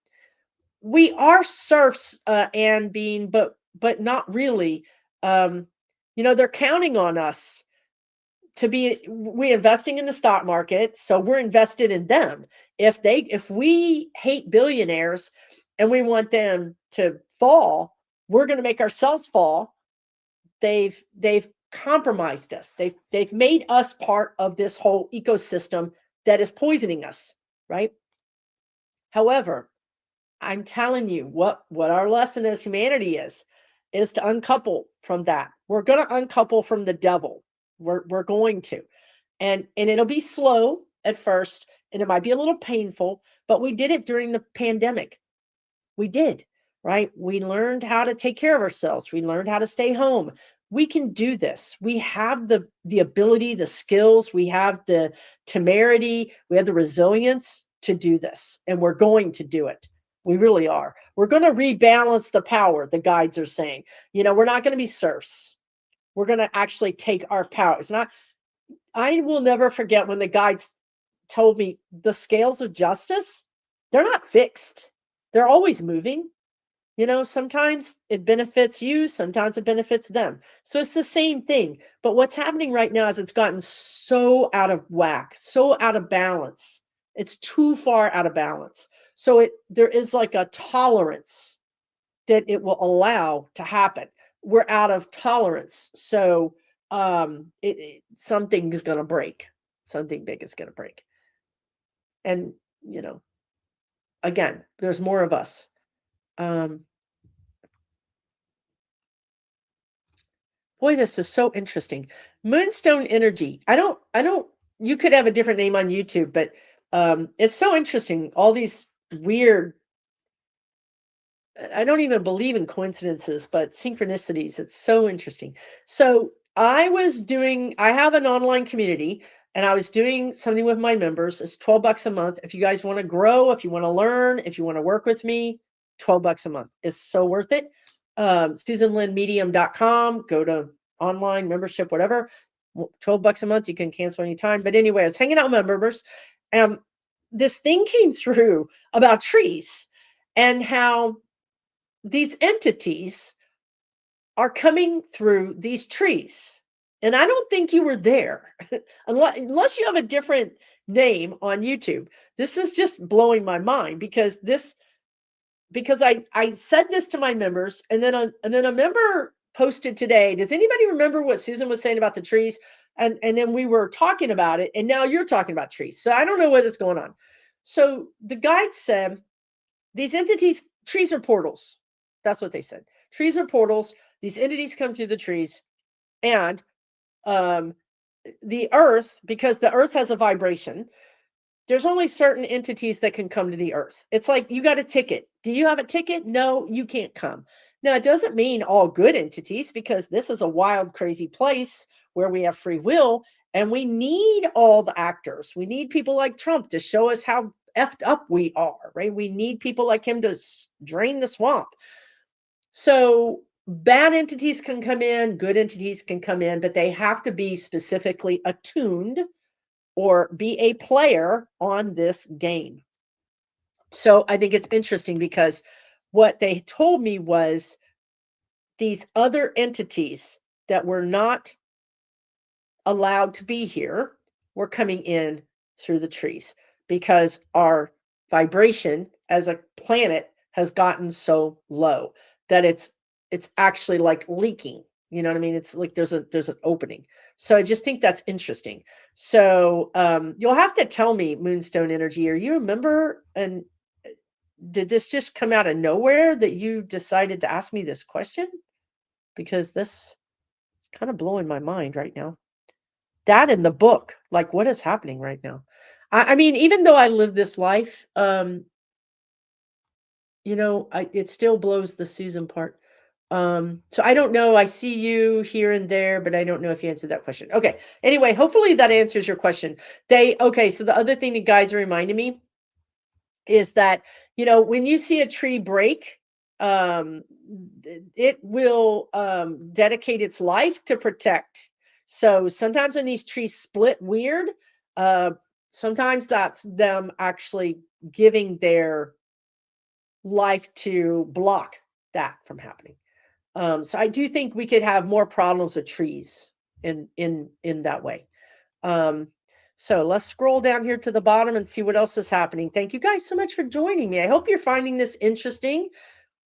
we are serfs and being, but not really. Um, they're counting on us to be we investing in the stock market, so we're invested in them. If we hate billionaires and we want them to fall, we're going to make ourselves fall. They've compromised us. They've made us part of this whole ecosystem that is poisoning us, right? However, I'm telling you what our lesson as humanity is to uncouple from that. We're going to uncouple from the devil. We're going to. And it'll be slow at first and it might be a little painful, but we did it during the pandemic. We did, right? We learned how to take care of ourselves. We learned how to stay home. We can do this. We have the ability, the skills, we have the temerity, we have the resilience to do this, and we're going to do it. We really are. We're going to rebalance the power, the guides are saying. We're not going to be serfs. We're going to actually take our power. It's not, I will never forget when the guides told me the scales of justice, they're not fixed. They're always moving. Sometimes it benefits you, sometimes it benefits them. So it's the same thing. But what's happening right now is it's gotten so out of whack, so out of balance. It's too far out of balance. So there is like a tolerance that it will allow to happen. We're out of tolerance. So something is going to break. Something big is going to break. And, again, there's more of us. Boy, this is so interesting. Moonstone energy. I don't, you could have a different name on YouTube, but it's so interesting. All these weird, I don't even believe in coincidences, but synchronicities. It's so interesting. So I have an online community and I was doing something with my members. It's $12 a month. If you guys want to grow, if you want to learn, if you want to work with me, $12 a month is so worth it. SusanLynnMedium.com, go to online membership, whatever, $12 a month. You can cancel anytime. But anyway, I was hanging out with my members and this thing came through about trees and how these entities are coming through these trees. And I don't think you were there unless you have a different name on YouTube. This is just blowing my mind because I said this to my members and then a member posted today. Does anybody remember what Susan was saying about the trees? And then we were talking about it and now you're talking about trees. So I don't know what is going on. So the guide said these entities, trees are portals. That's what they said. Trees are portals. These entities come through the trees, and the earth, because the earth has a vibration, there's only certain entities that can come to the earth. It's like you got a ticket. Do you have a ticket? No, you can't come. Now, it doesn't mean all good entities because this is a wild, crazy place where we have free will and we need all the actors. We need people like Trump to show us how effed up we are, right? We need people like him to drain the swamp. So bad entities can come in, good entities can come in, but they have to be specifically attuned or be a player on this game. So I think it's interesting because what they told me was these other entities that were not allowed to be here were coming in through the trees because our vibration as a planet has gotten so low that it's actually like leaking. You know what I mean? It's like there's an opening. So I just think that's interesting. So you'll have to tell me, Moonstone Energy, are you a member? And did this just come out of nowhere that you decided to ask me this question? Because this is kind of blowing my mind right now. That in the book, like what is happening right now? I mean, even though I live this life, it still blows the Susan part. So I don't know. I see you here and there, but I don't know if you answered that question. Okay. Anyway, hopefully that answers your question. Okay. So the other thing the guides are reminding me is that, when you see a tree break, it will dedicate its life to protect. So sometimes when these trees split weird, sometimes that's them actually giving their life to block that from happening. So I do think we could have more problems with trees in that way. So let's scroll down here to the bottom and see what else is happening. Thank you guys so much for joining me. I hope you're finding this interesting.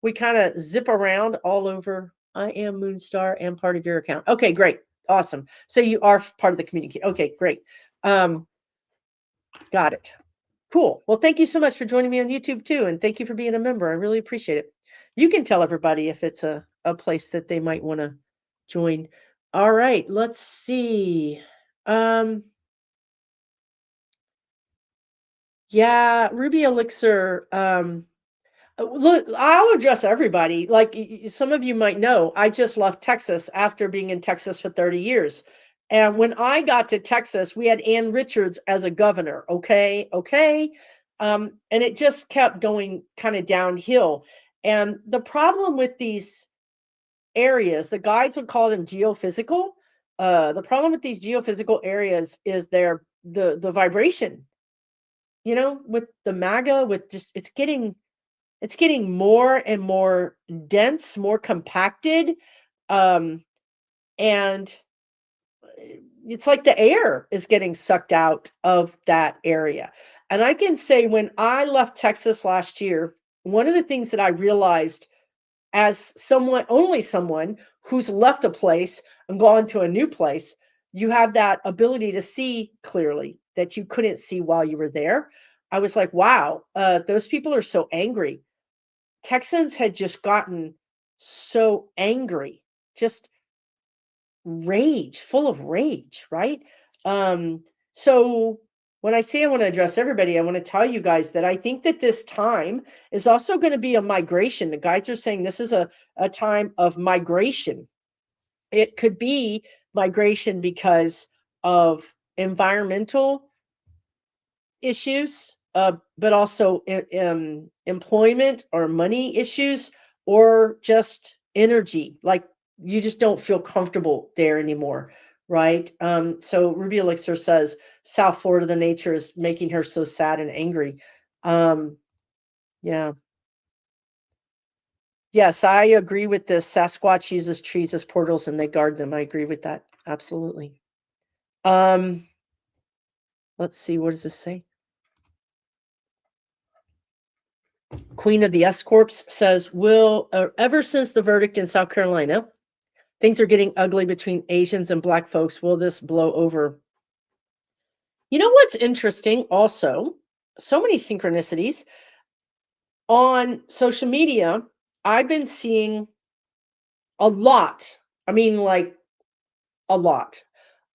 We kind of zip around all over. I am Moonstar and part of your account. Okay, great. Awesome. So you are part of the community. Okay, great. Got it. Cool. Well, thank you so much for joining me on YouTube too. And thank you for being a member. I really appreciate it. You can tell everybody if it's a place that they might want to join. All right, let's see. Yeah, Ruby Elixir. Look, I'll address everybody. Like some of you might know, I just left Texas after being in Texas for 30 years. And when I got to Texas, we had Ann Richards as a governor. Okay. And it just kept going kind of downhill. And the problem with these areas, the guides would call them geophysical. The problem with these geophysical areas is the vibration, with the MAGA, with just it's getting more and more dense, more compacted, um, and it's like the air is getting sucked out of that area. And I can say when I left Texas last year, one of the things that I realized as someone who's left a place and gone to a new place, you have that ability to see clearly that you couldn't see while you were there. I was like, wow, those people are so angry. Texans had just gotten so angry, just rage, full of rage, right? Um, so when I say I want to address everybody, I want to tell you guys that I think that this time is also going to be a migration. The guides are saying this is a time of migration. It could be migration because of environmental issues, but also employment or money issues, or just energy. Like you just don't feel comfortable there anymore, right? So Ruby Elixir says South Florida, the nature is making her so sad and angry. Um, yeah. Yes, I agree with this. Sasquatch uses trees as portals and they guard them. I agree with that. Absolutely. Um, let's see, what does this say? Queen of the S Corps says, "Will ever since the verdict in South Carolina, things are getting ugly between Asians and Black folks. Will this blow over?" You know what's interesting? Also, so many synchronicities on social media. I've been seeing a lot. I mean, like a lot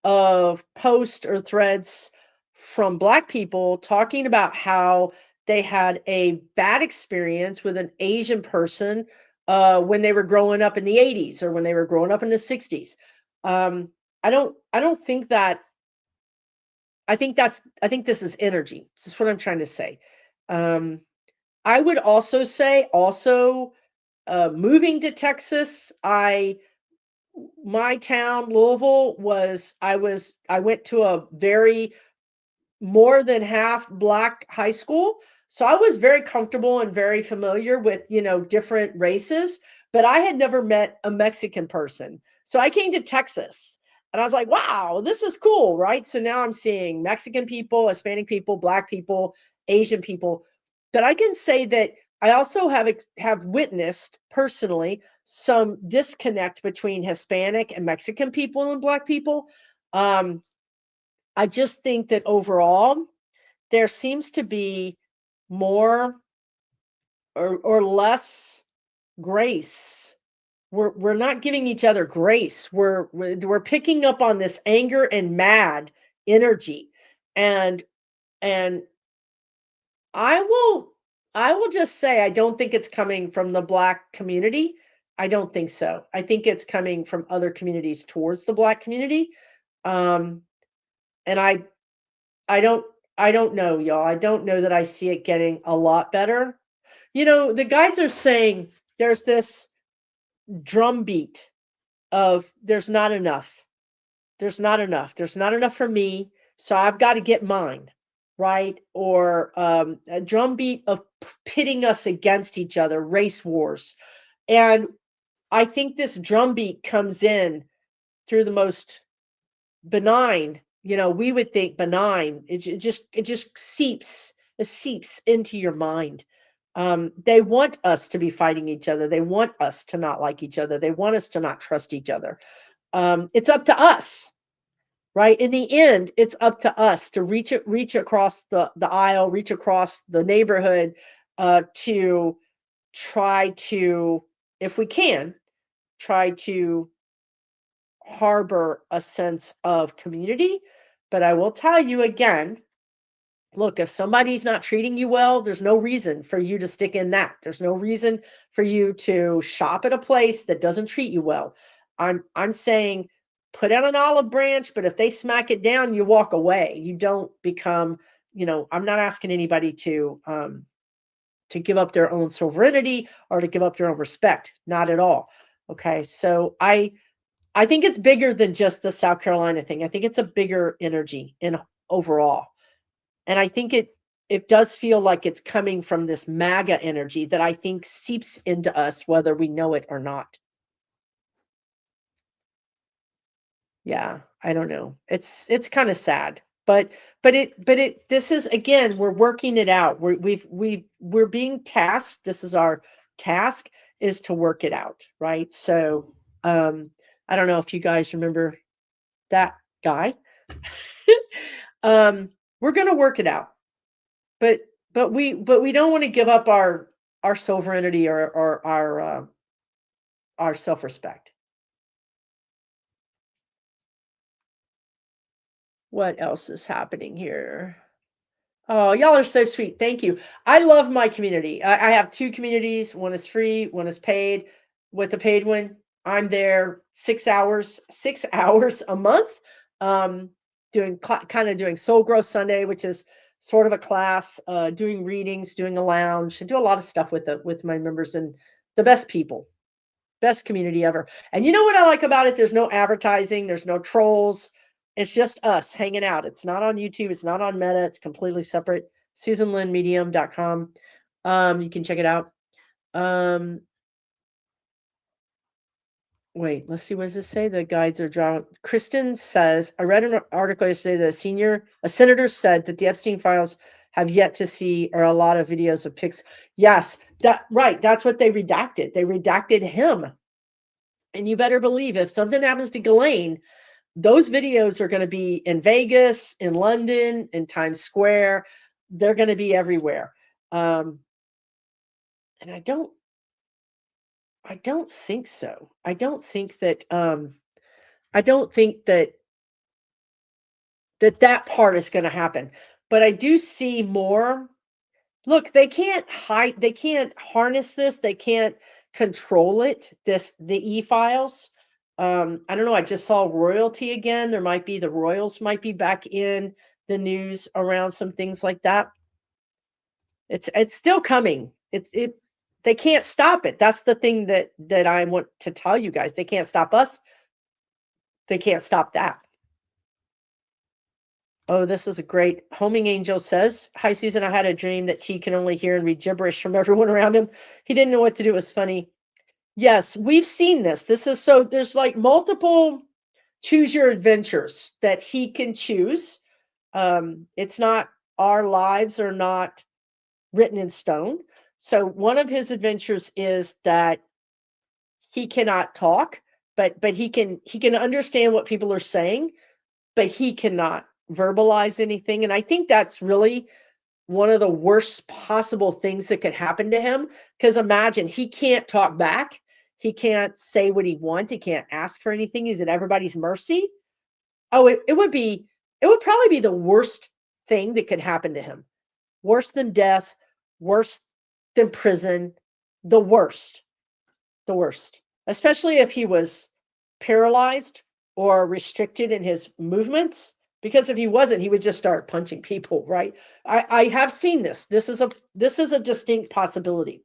of posts or threads from Black people talking about how they had a bad experience with an Asian person when they were growing up in the 80s or when they were growing up in the 60s. Um, I don't think that. I think this is energy. This is what I'm trying to say. Um, I would also say also moving to Texas, my town Louisville I went to a very more than half Black high school. So I was very comfortable and very familiar with, different races, but I had never met a Mexican person. So I came to Texas and I was like, wow, this is cool, right? So now I'm seeing Mexican people, Hispanic people, Black people, Asian people. But I can say that I also have witnessed personally some disconnect between Hispanic and Mexican people and Black people. Um, I just think that overall, there seems to be more or less grace. We're not giving each other grace. We're picking up on this anger and mad energy. And and I will just say I don't think it's coming from the Black community. I don't think so. I think it's coming from other communities towards the Black community. Um, and I don't I don't know, y'all. I don't know that I see it getting a lot better. The guides are saying there's this drumbeat of there's not enough. There's not enough. There's not enough for me, so I've got to get mine, right? Or a drumbeat of pitting us against each other, race wars. And I think this drumbeat comes in through the most benign, we would think benign. It just seeps into your mind. They want us to be fighting each other. They want us to not like each other. They want us to not trust each other. It's up to us, right? In the end, it's up to us to reach across the aisle, reach across the neighborhood, to try to, if we can, try to harbor a sense of community. But I will tell you again, look, if somebody's not treating you well, there's no reason for you to stick in that. There's no reason for you to shop at a place that doesn't treat you well. I'm saying put out an olive branch, but if they smack it down, you walk away. You don't become, I'm not asking anybody to give up their own sovereignty or to give up their own respect. Not at all. Okay, so I think it's bigger than just the South Carolina thing. I think it's a bigger energy in overall. And I think it does feel like it's coming from this MAGA energy that I think seeps into us whether we know it or not. Yeah, I don't know. It's kind of sad. But this is again, we're working it out. We're being tasked. This is our task is to work it out, right? So I don't know if you guys remember that guy. um we're going to work it out. But but we don't want to give up our sovereignty or our self-respect. What else is happening here? Oh, y'all are so sweet. Thank you. I love my community. I have two communities. One is free, one is paid. With the paid one, I'm there 6 hours, 6 hours a month, um, doing kind of doing Soul Growth Sunday, which is sort of a class, doing readings, doing a lounge, and do a lot of stuff with my members and the best people. Best community ever. And you know what I like about it? There's no advertising, there's no trolls. It's just us hanging out. It's not on YouTube, it's not on Meta, it's completely separate. SusanLynnMedium.com. You can check it out. Um, wait, let's see. What does this say? The guides are drawn. Kristen says, I read an article yesterday that a senator said that the Epstein files have yet to see or a lot of videos of pics. Yes, that right. That's what they redacted. They redacted him. And you better believe if something happens to Ghislaine, those videos are going to be in Vegas, in London, in Times Square. They're going to be everywhere. Um, and I don't think so. I don't think that part is going to happen. But I do see more. Look, they can't hide, they can't harness this, they can't control it, the e-files. I don't know, I just saw royalty again. The royals might be back in the news around some things like that. It's still coming. They can't stop it. That's the thing that I want to tell you guys. They can't stop us. They can't stop that. Oh, this is a great. Homing Angel says, Hi, Susan. I had a dream that T can only hear and read gibberish from everyone around him. He didn't know what to do. It was funny. Yes, we've seen this. There's like multiple choose your adventures that he can choose. It's not, our lives are not written in stone. So one of his adventures is that he cannot talk, but he can understand what people are saying, but he cannot verbalize anything. And I think that's really one of the worst possible things that could happen to him. Because imagine he can't talk back, he can't say what he wants, he can't ask for anything. He's at everybody's mercy. Oh, it would probably be the worst thing that could happen to him. Worse than death, worse than prison, the worst, the worst. Especially if he was paralyzed or restricted in his movements. Because if he wasn't, he would just start punching people, right? I have seen this. This is a distinct possibility.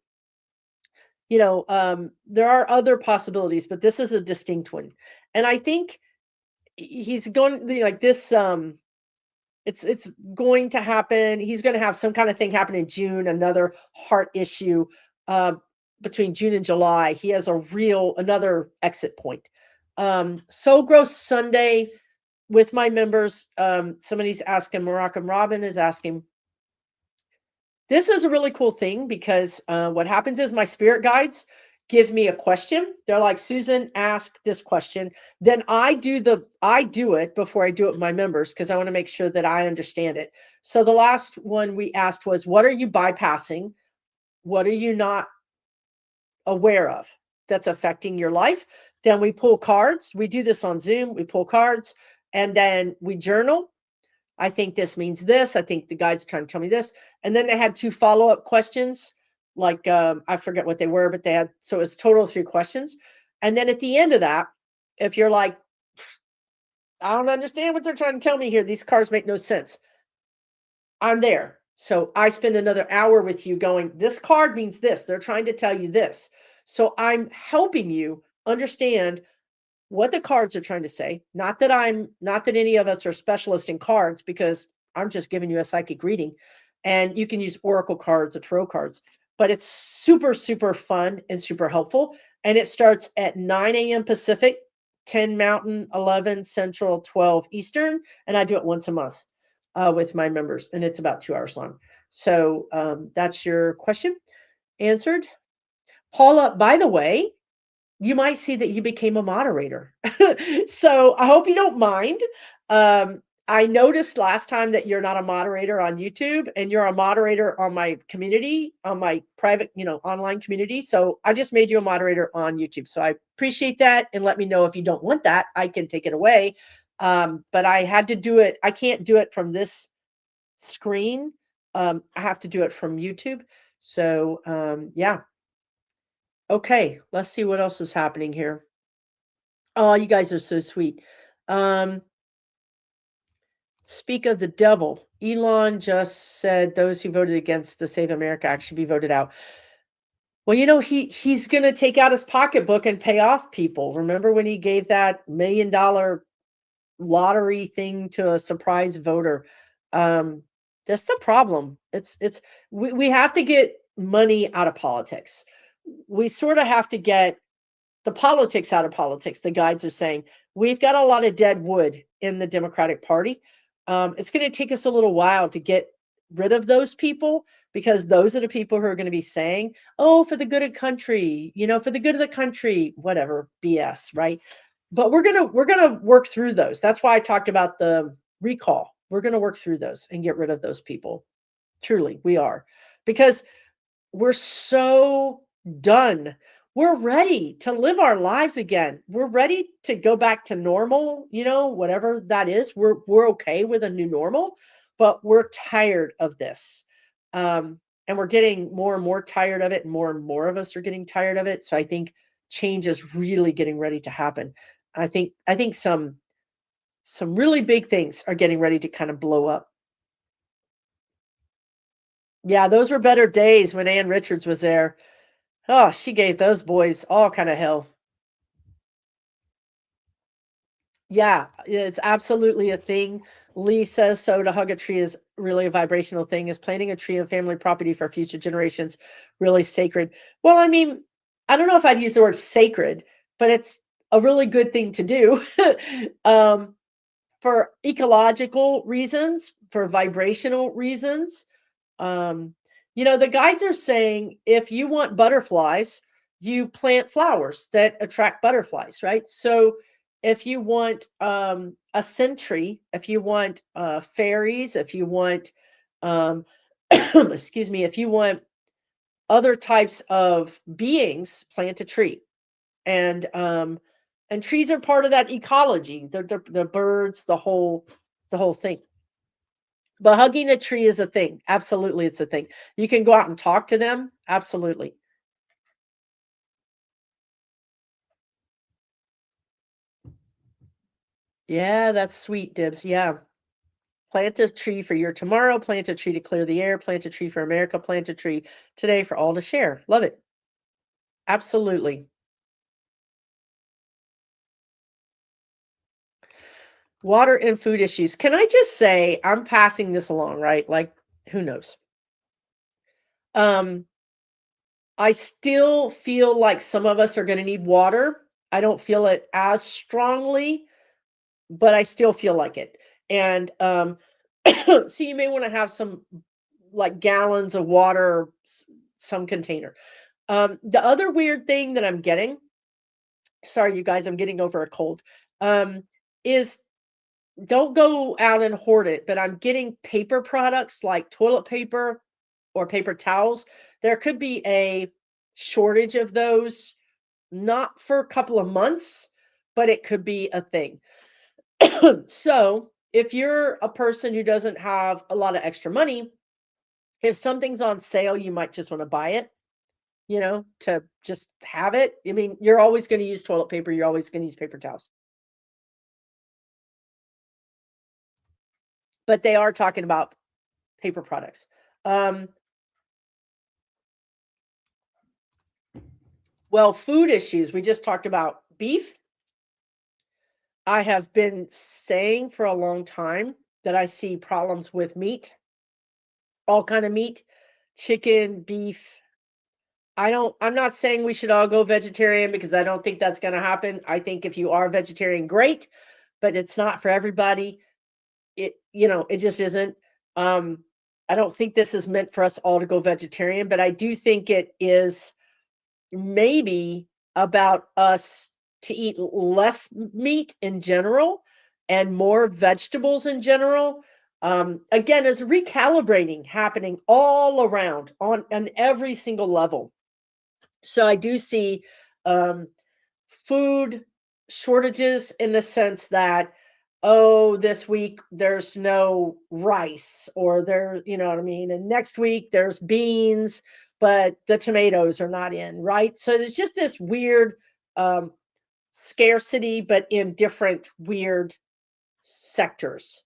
There are other possibilities, but this is a distinct one. And I think he's going like this. It's going to happen. He's going to have some kind of thing happen in June. Another heart issue uh, between June and July. He has another exit point. Soul Growth Sunday with my members. Somebody's asking, Moroccan Robin is asking, this is a really cool thing because what happens is my spirit guides give me a question. They're like, Susan, ask this question. Then I do it before I do it with my members because I want to make sure that I understand it. So the last one we asked was, what are you bypassing? What are you not aware of that's affecting your life? Then we pull cards. We do this on Zoom. We pull cards and then we journal. I think this means this. I think the guides are trying to tell me this. And then they had two follow-up questions. Like, I forget what they were, but so it was a total of 3 questions. And then at the end of that, if you're like, I don't understand what they're trying to tell me here, these cards make no sense, I'm there. So I spend another hour with you going, this card means this. They're trying to tell you this. So I'm helping you understand what the cards are trying to say. Not that any of us are specialists in cards, because I'm just giving you a psychic reading, and you can use oracle cards or tarot cards. But it's super, super fun and super helpful. And it starts at 9 a.m. Pacific, 10 Mountain, 11 Central, 12 Eastern, and I do it once a month with my members, and it's about 2 hours long. So that's your question answered. Paula, by the way, you might see that you became a moderator. So I hope you don't mind. I noticed last time that you're not a moderator on YouTube, and you're a moderator on my community, on my private, online community. So I just made you a moderator on YouTube. So I appreciate that. And let me know if you don't want that. I can take it away. But I had to do it. I can't do it from this screen. I have to do it from YouTube. So yeah. Okay, let's see what else is happening here. Oh, you guys are so sweet. Um, Speak of the devil. Elon just said those who voted against the Save America Act should be voted out. Well, he's going to take out his pocketbook and pay off people. Remember when he gave that $1 million lottery thing to a surprise voter? That's the problem. We have to get money out of politics. We sort of have to get the politics out of politics. The guides are saying we've got a lot of dead wood in the Democratic Party. It's going to take us a little while to get rid of those people, because those are the people who are going to be saying, "Oh, for the good of country, for the good of the country," whatever BS, right? But we're gonna work through those. That's why I talked about the recall. We're gonna work through those and get rid of those people. Truly, we are, because we're so done. We're ready to live our lives again. We're ready to go back to normal, whatever that is. We're okay with a new normal, but we're tired of this. And we're getting more and more tired of it, and more of us are getting tired of it. So I think change is really getting ready to happen. I think some really big things are getting ready to kind of blow up. Yeah, those were better days when Ann Richards was there. Oh, she gave those boys all kind of hell. Yeah, it's absolutely a thing. Lee says so. To hug a tree is really a vibrational thing. Is planting a tree and family property for future generations really sacred? Well, I mean, I don't know if I'd use the word sacred, but it's a really good thing to do. um, for ecological reasons, for vibrational reasons. Um, the guides are saying if you want butterflies, you plant flowers that attract butterflies, right? So if you want a century, if you want fairies, if you want, um, excuse me, if you want other types of beings, plant a tree. And trees are part of that ecology. The birds, the whole thing. But hugging a tree is a thing. Absolutely, it's a thing. You can go out and talk to them. Absolutely. Yeah, that's sweet, Dibs. Yeah. Plant a tree for your tomorrow. Plant a tree to clear the air. Plant a tree for America. Plant a tree today for all to share. Love it. Absolutely. Water and food issues. Can I just say, I'm passing this along, right? Like, who knows? Um, I still feel like some of us are going to need water. I don't feel it as strongly, but I still feel like it. And so you may want to have some, like, gallons of water, some container. The other weird thing that I'm getting, sorry, you guys, I'm getting over a cold, is don't go out and hoard it, but I'm getting paper products like toilet paper or paper towels. There could be a shortage of those, not for a couple of months, but it could be a thing. So if you're a person who doesn't have a lot of extra money, if something's on sale, you might just want to buy it, to just have it. I mean, you're always going to use toilet paper. You're always going to use paper towels. But they are talking about paper products. Um, Well, food issues. We just talked about beef. I have been saying for a long time that I see problems with meat, all kind of meat, chicken, beef. I'm not saying we should all go vegetarian because I don't think that's going to happen. I think if you are vegetarian, great, but it's not for everybody. It just isn't. Um, I don't think this is meant for us all to go vegetarian, but I do think it is maybe about us to eat less meat in general and more vegetables in general. Again, there's recalibrating happening all around on every single level. So I do see um, food shortages in the sense that, oh, this week there's no rice, or there, you know what I mean? And next week there's beans, but the tomatoes are not in, right? So there's just this weird um, scarcity, but in different weird sectors.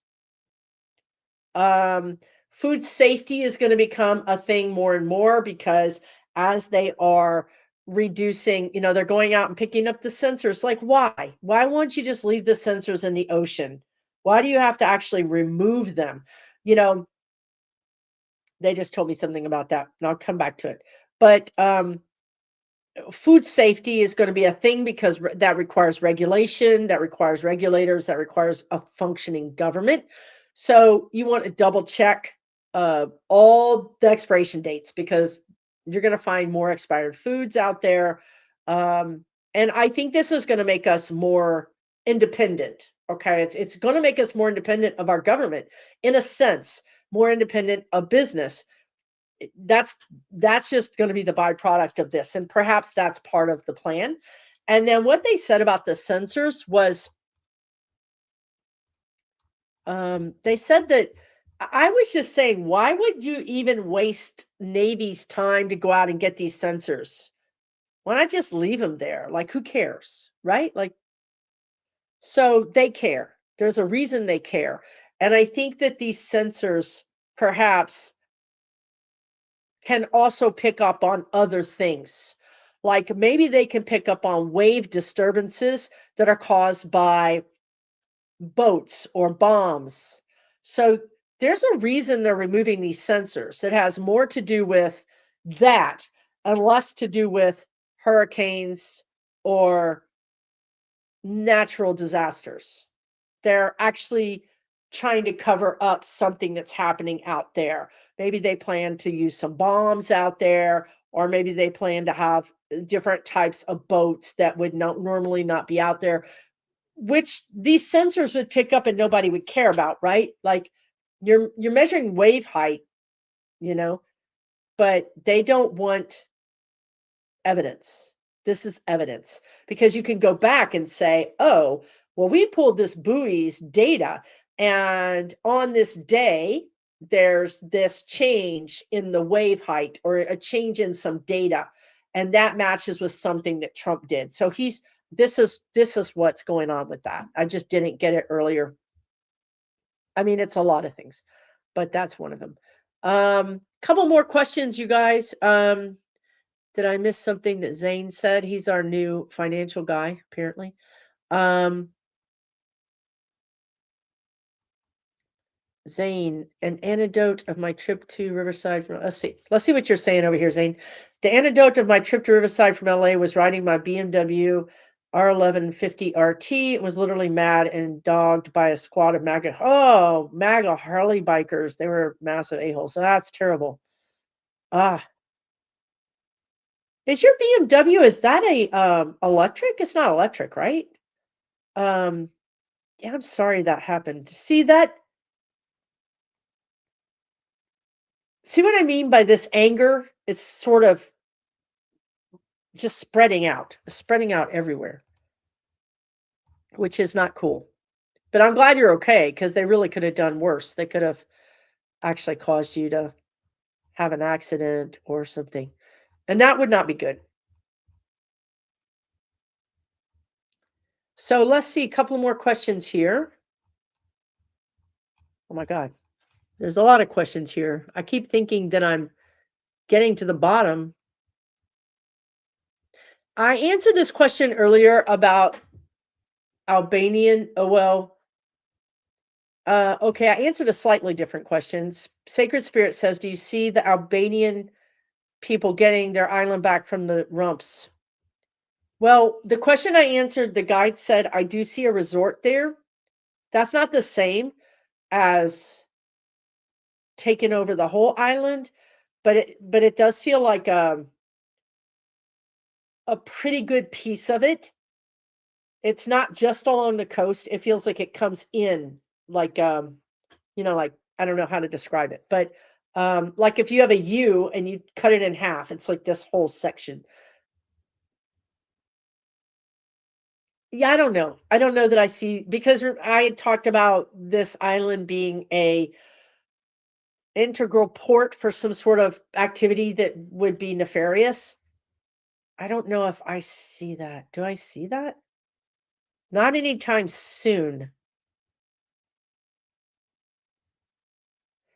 Um, Food safety is going to become a thing more and more because as they are reducing, they're going out and picking up the sensors. Like, why? Why won't you just leave the sensors in the ocean? Why do you have to actually remove them? You know, they just told me something about that, and I'll come back to it. But food safety is going to be a thing because that requires regulation, that requires regulators, that requires a functioning government. So you want to double check all the expiration dates because you're going to find more expired foods out there. Um, and I think this is going to make us more independent. Okay, it's going to make us more independent of our government in a sense, more independent of business. That's just going to be the byproduct of this, and perhaps that's part of the plan. And then what they said about the sensors was they said that I was just saying, why would you even waste Navy's time to go out and get these sensors? Why not just leave them there? Like, who cares, right? Like, so they care. There's a reason they care. And I think that these sensors perhaps can also pick up on other things. Like maybe they can pick up on wave disturbances that are caused by boats or bombs. So there's a reason they're removing these sensors. It has more to do with that and less to do with hurricanes or natural disasters. They're actually trying to cover up something that's happening out there. Maybe they plan to use some bombs out there, or maybe they plan to have different types of boats that would normally not be out there, which these sensors would pick up and nobody would care about, right? Like you're measuring wave height, you know, but they don't want evidence. This is evidence because you can go back and say, oh, well, we pulled this buoy's data, and on this day, there's this change in the wave height or a change in some data, and that matches with something that Trump did. So this is what's going on with that. I just didn't get it earlier. I mean, it's a lot of things, but that's one of them. Couple more questions, you guys. Did I miss something that Zane said? He's our new financial guy, apparently. Um, Zane, an anecdote of my trip to Riverside from let's see. Let's see what you're saying over here, Zane. The anecdote of my trip to Riverside from LA was riding my BMW R1150 RT. It was literally mad and dogged by a squad of MAGA Harley bikers. They were massive a-holes. So that's terrible. Ah, is your BMW, is that a electric? It's not electric, right? Um, yeah, I'm sorry that happened. See what I mean by this anger? It's sort of just spreading out everywhere, which is not cool. But I'm glad you're okay because they really could have done worse. They could have actually caused you to have an accident or something. And that would not be good. So let's see a couple more questions here. Oh my God. There's a lot of questions here. I keep thinking that I'm getting to the bottom. I answered this question earlier about Albanian. Oh, well, okay, I answered a slightly different question. Sacred Spirit says, "Do you see the Albanian people getting their island back from the rumps?" Well, the question I answered, the guide said, "I do see a resort there." That's not the same as taking over the whole island, but it does feel like a pretty good piece of it. It's not just along the coast. It feels like it comes in like like I don't know how to describe it, but like if you have a U and you cut it in half, it's like this whole section. Yeah, I don't know. I don't know that I see because I had talked about this island being a integral port for some sort of activity that would be nefarious. I don't know if I see that. Do I see that? Not anytime soon.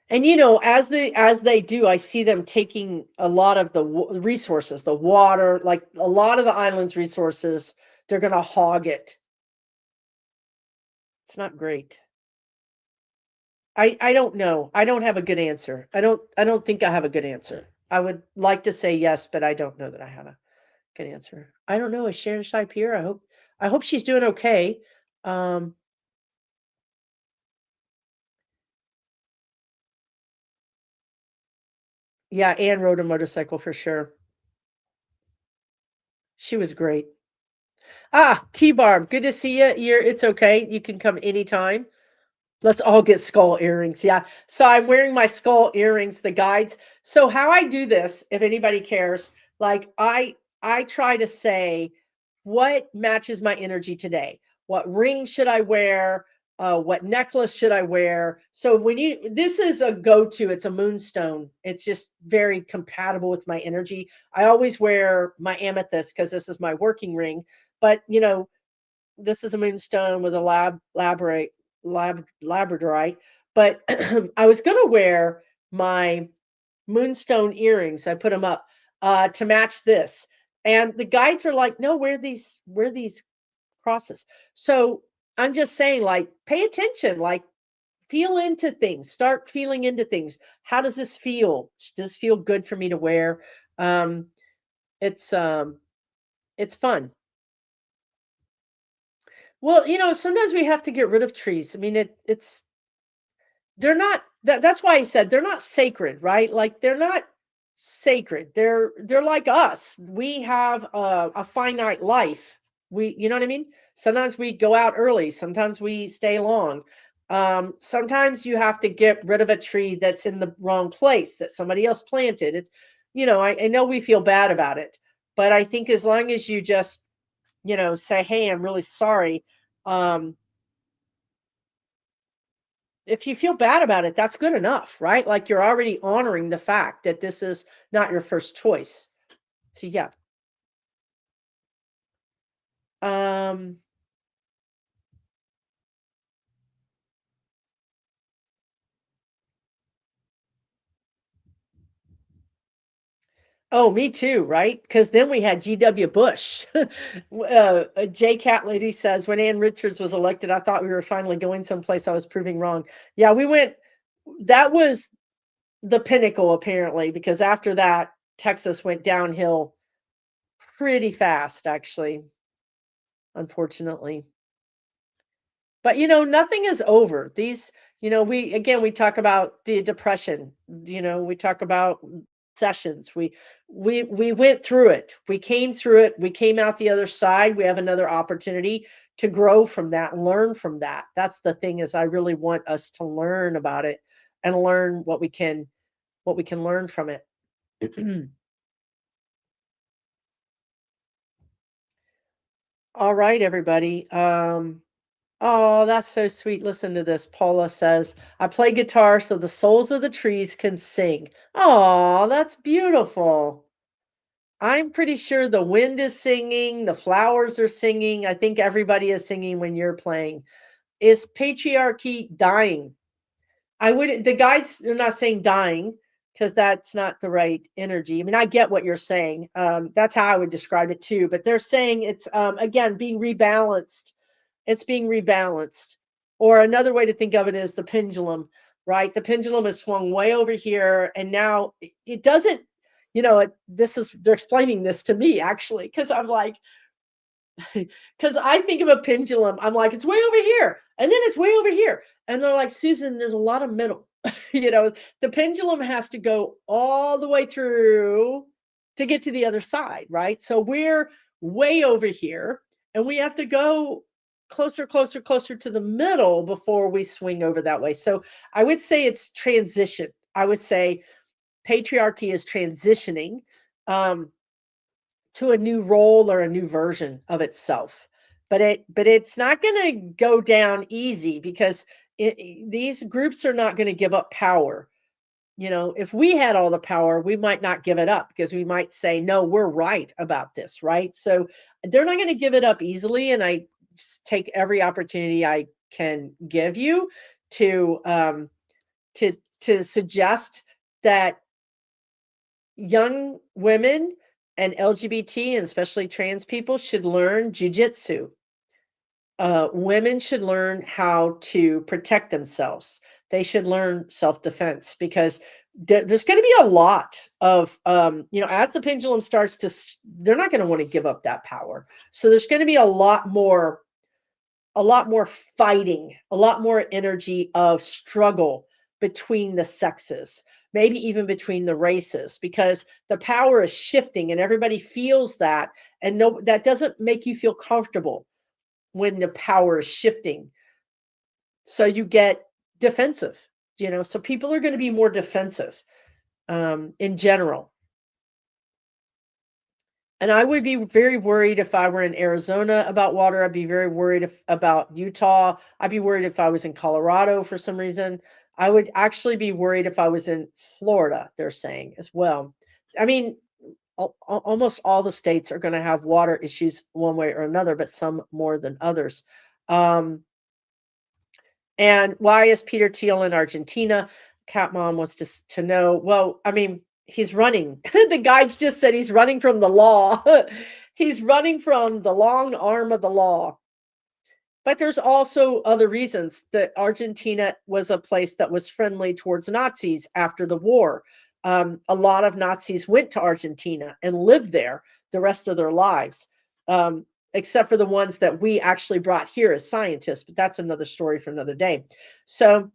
And as they do, I see them taking a lot of the resources, the water, like a lot of the island's resources, they're going to hog it. It's not great. I don't know. I don't have a good answer. I don't think I have a good answer. I would like to say yes, but I don't know that I have a good answer. I don't know. Is Sharon Shipe here? I hope she's doing okay. Um, yeah, Anne rode a motorcycle for sure. She was great. Ah, T-Barb, good to see you. It's okay. You can come anytime. Let's all get skull earrings. Yeah. So I'm wearing my skull earrings, the guides. So how I do this, if anybody cares, like I try to say what matches my energy today. What ring should I wear? What necklace should I wear? So this is a go-to. It's a moonstone. It's just very compatible with my energy. I always wear my amethyst because this is my working ring. But this is a moonstone with a labradorite, but I was gonna wear my moonstone earrings. I put them up to match this, and the guides were like, "No, wear these crosses." So I'm just saying, like, pay attention, like, feel into things, start feeling into things. How does this feel? Does this feel good for me to wear? Um, it's um, it's fun. Well, sometimes we have to get rid of trees. I mean, it's they're not that's why I said they're not sacred, right? Like they're not sacred. They're like us. We have a finite life. You know what I mean? Sometimes we go out early, sometimes we stay long. Sometimes you have to get rid of a tree that's in the wrong place that somebody else planted. I know we feel bad about it, but I think as long as you just, say, "Hey, I'm really sorry." Um, if you feel bad about it, that's good enough, right? Like you're already honoring the fact that this is not your first choice. So yeah. Um oh, me too, right? Because then we had GW Bush. J Cat Lady says, when Ann Richards was elected, I thought we were finally going someplace. I was proving wrong. Yeah, we went. That was the pinnacle, apparently, because after that, Texas went downhill pretty fast, actually, unfortunately. But nothing is over. We talk about the depression, we talk about sessions. We went through it. We came through it. We came out the other side. We have another opportunity to grow from that and learn from that. That's the thing is I really want us to learn about it and learn what we can learn from it. All right, everybody. Oh, that's so sweet. Listen to this. Paula says, "I play guitar so the souls of the trees can sing." Oh, that's beautiful. I'm pretty sure the wind is singing, the flowers are singing. I think everybody is singing when you're playing. Is patriarchy dying? The guides are not saying dying. because that's not the right energy. I mean, I get what you're saying. That's how I would describe it too. But they're saying it's again being rebalanced. It's being rebalanced. Or another way to think of it is the pendulum, right? The pendulum is swung way over here, and now it doesn't. This is they're explaining this to me actually because I'm like, because I think of a pendulum, I'm like, it's way over here, and then it's way over here. And they're like, Susan, there's a lot of middle. The pendulum has to go all the way through to get to the other side, right? So we're way over here, and we have to go closer, closer, closer to the middle before we swing over that way. So I would say it's transition. I would say patriarchy is transitioning. Um, to a new role or a new version of itself. But it's not going to go down easy because these groups are not going to give up power. If we had all the power, we might not give it up because we might say, no, we're right about this, right? So they're not going to give it up easily. And I take every opportunity I can give you to to to suggest that young women and LGBT and especially trans people should learn jujitsu. Women should learn how to protect themselves. They should learn self-defense because there's going to be a lot of, as the pendulum starts to, they're not going to want to give up that power. So there's going to be a lot more fighting, a lot more energy of struggle between the sexes, maybe even between the races, because the power is shifting and everybody feels that. And no, that doesn't make you feel comfortable when the power is shifting. So you get defensive, so people are going to be more defensive in general. And I would be very worried if I were in Arizona about water. I'd be very worried about Utah. I'd be worried if I was in Colorado for some reason. I would actually be worried if I was in Florida, they're saying as well. I mean, almost all the states are going to have water issues one way or another, but some more than others. Um, and why is Peter Thiel in Argentina? Cat Mom wants to know. Well, I mean, he's running. The guides just said he's running from the law. He's running from the long arm of the law. But there's also other reasons that Argentina was a place that was friendly towards Nazis after the war. A lot of Nazis went to Argentina and lived there the rest of their lives, except for the ones that we actually brought here as scientists. But that's another story for another day. So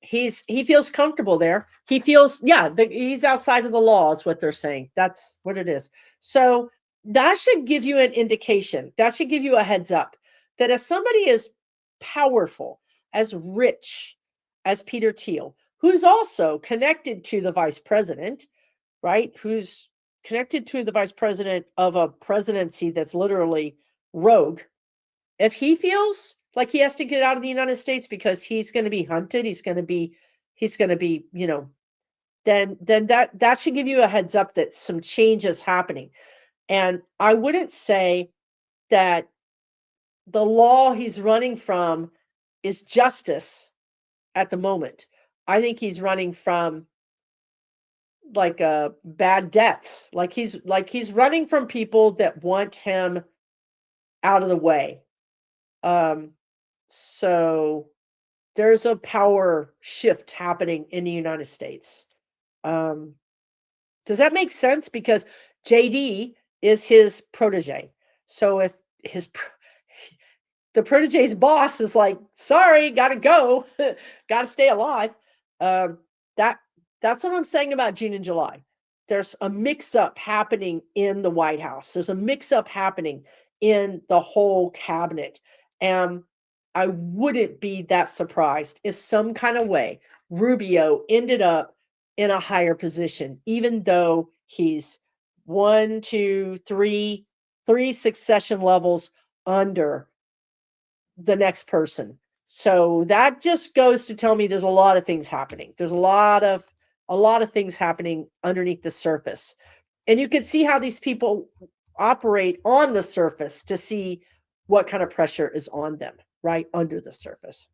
he feels comfortable there. He feels, yeah, he's outside of the law is what they're saying. That's what it is. So that should give you an indication. That should give you a heads up that if somebody is powerful, as rich as Peter Thiel, who's also connected to the vice president, right? Who's connected to the vice president of a presidency that's literally rogue. If he feels like he has to get out of the United States because he's going to be hunted, he's going to be, then that should give you a heads up that some change is happening. And I wouldn't say that the law he's running from is justice at the moment. I think he's running from like bad debts. Like he's running from people that want him out of the way. Um, so there's a power shift happening in the United States. Um, does that make sense? Because JD is his protege. So if the protege's boss is like, sorry, gotta go, gotta stay alive. Um, that that's what I'm saying about June and July. There's a mix-up happening in the White House. There's a mix-up happening in the whole cabinet. And I wouldn't be that surprised if some kind of way Rubio ended up in a higher position, even though he's one, two, three succession levels under the next person. So that just goes to tell me there's a lot of things happening. There's a lot of things happening underneath the surface. And you can see how these people operate on the surface to see what kind of pressure is on them, right under the surface.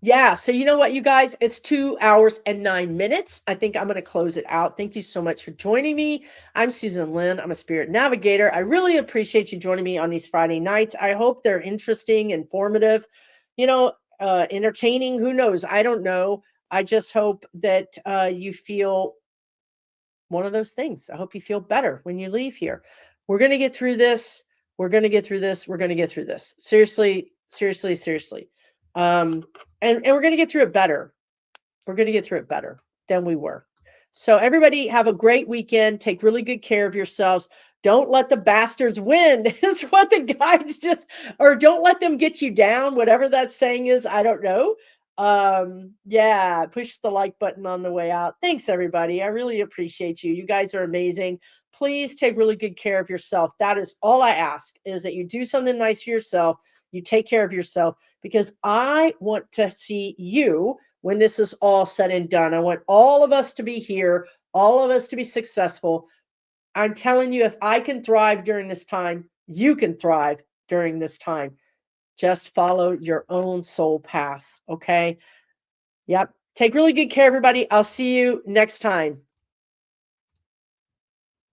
Yeah, so you know what, you guys? It's 2 hours and 9 minutes. I think I'm going to close it out. Thank you so much for joining me. I'm Susan Lynn. I'm a spirit navigator. I really appreciate you joining me on these Friday nights. I hope they're interesting, informative, you know, entertaining. Who knows? I don't know. I just hope that you feel one of those things. I hope you feel better when you leave here. We're going to get through this. We're going to get through this. We're going to get through this. Seriously, seriously, seriously. Um, and we're going to get through it better. We're going to get through it better than we were. So, everybody, have a great weekend. Take really good care of yourselves. Don't let the bastards win, is what the guides just, or don't let them get you down, whatever that saying is. I don't know. Yeah, push the like button on the way out. Thanks, everybody. I really appreciate you. You guys are amazing. Please take really good care of yourself. That is all I ask, is that you do something nice for yourself. You take care of yourself, because I want to see you when this is all said and done. I want all of us to be here, all of us to be successful. I'm telling you, if I can thrive during this time, you can thrive during this time. Just follow your own soul path. Okay. Yep. Take really good care, everybody. I'll see you next time.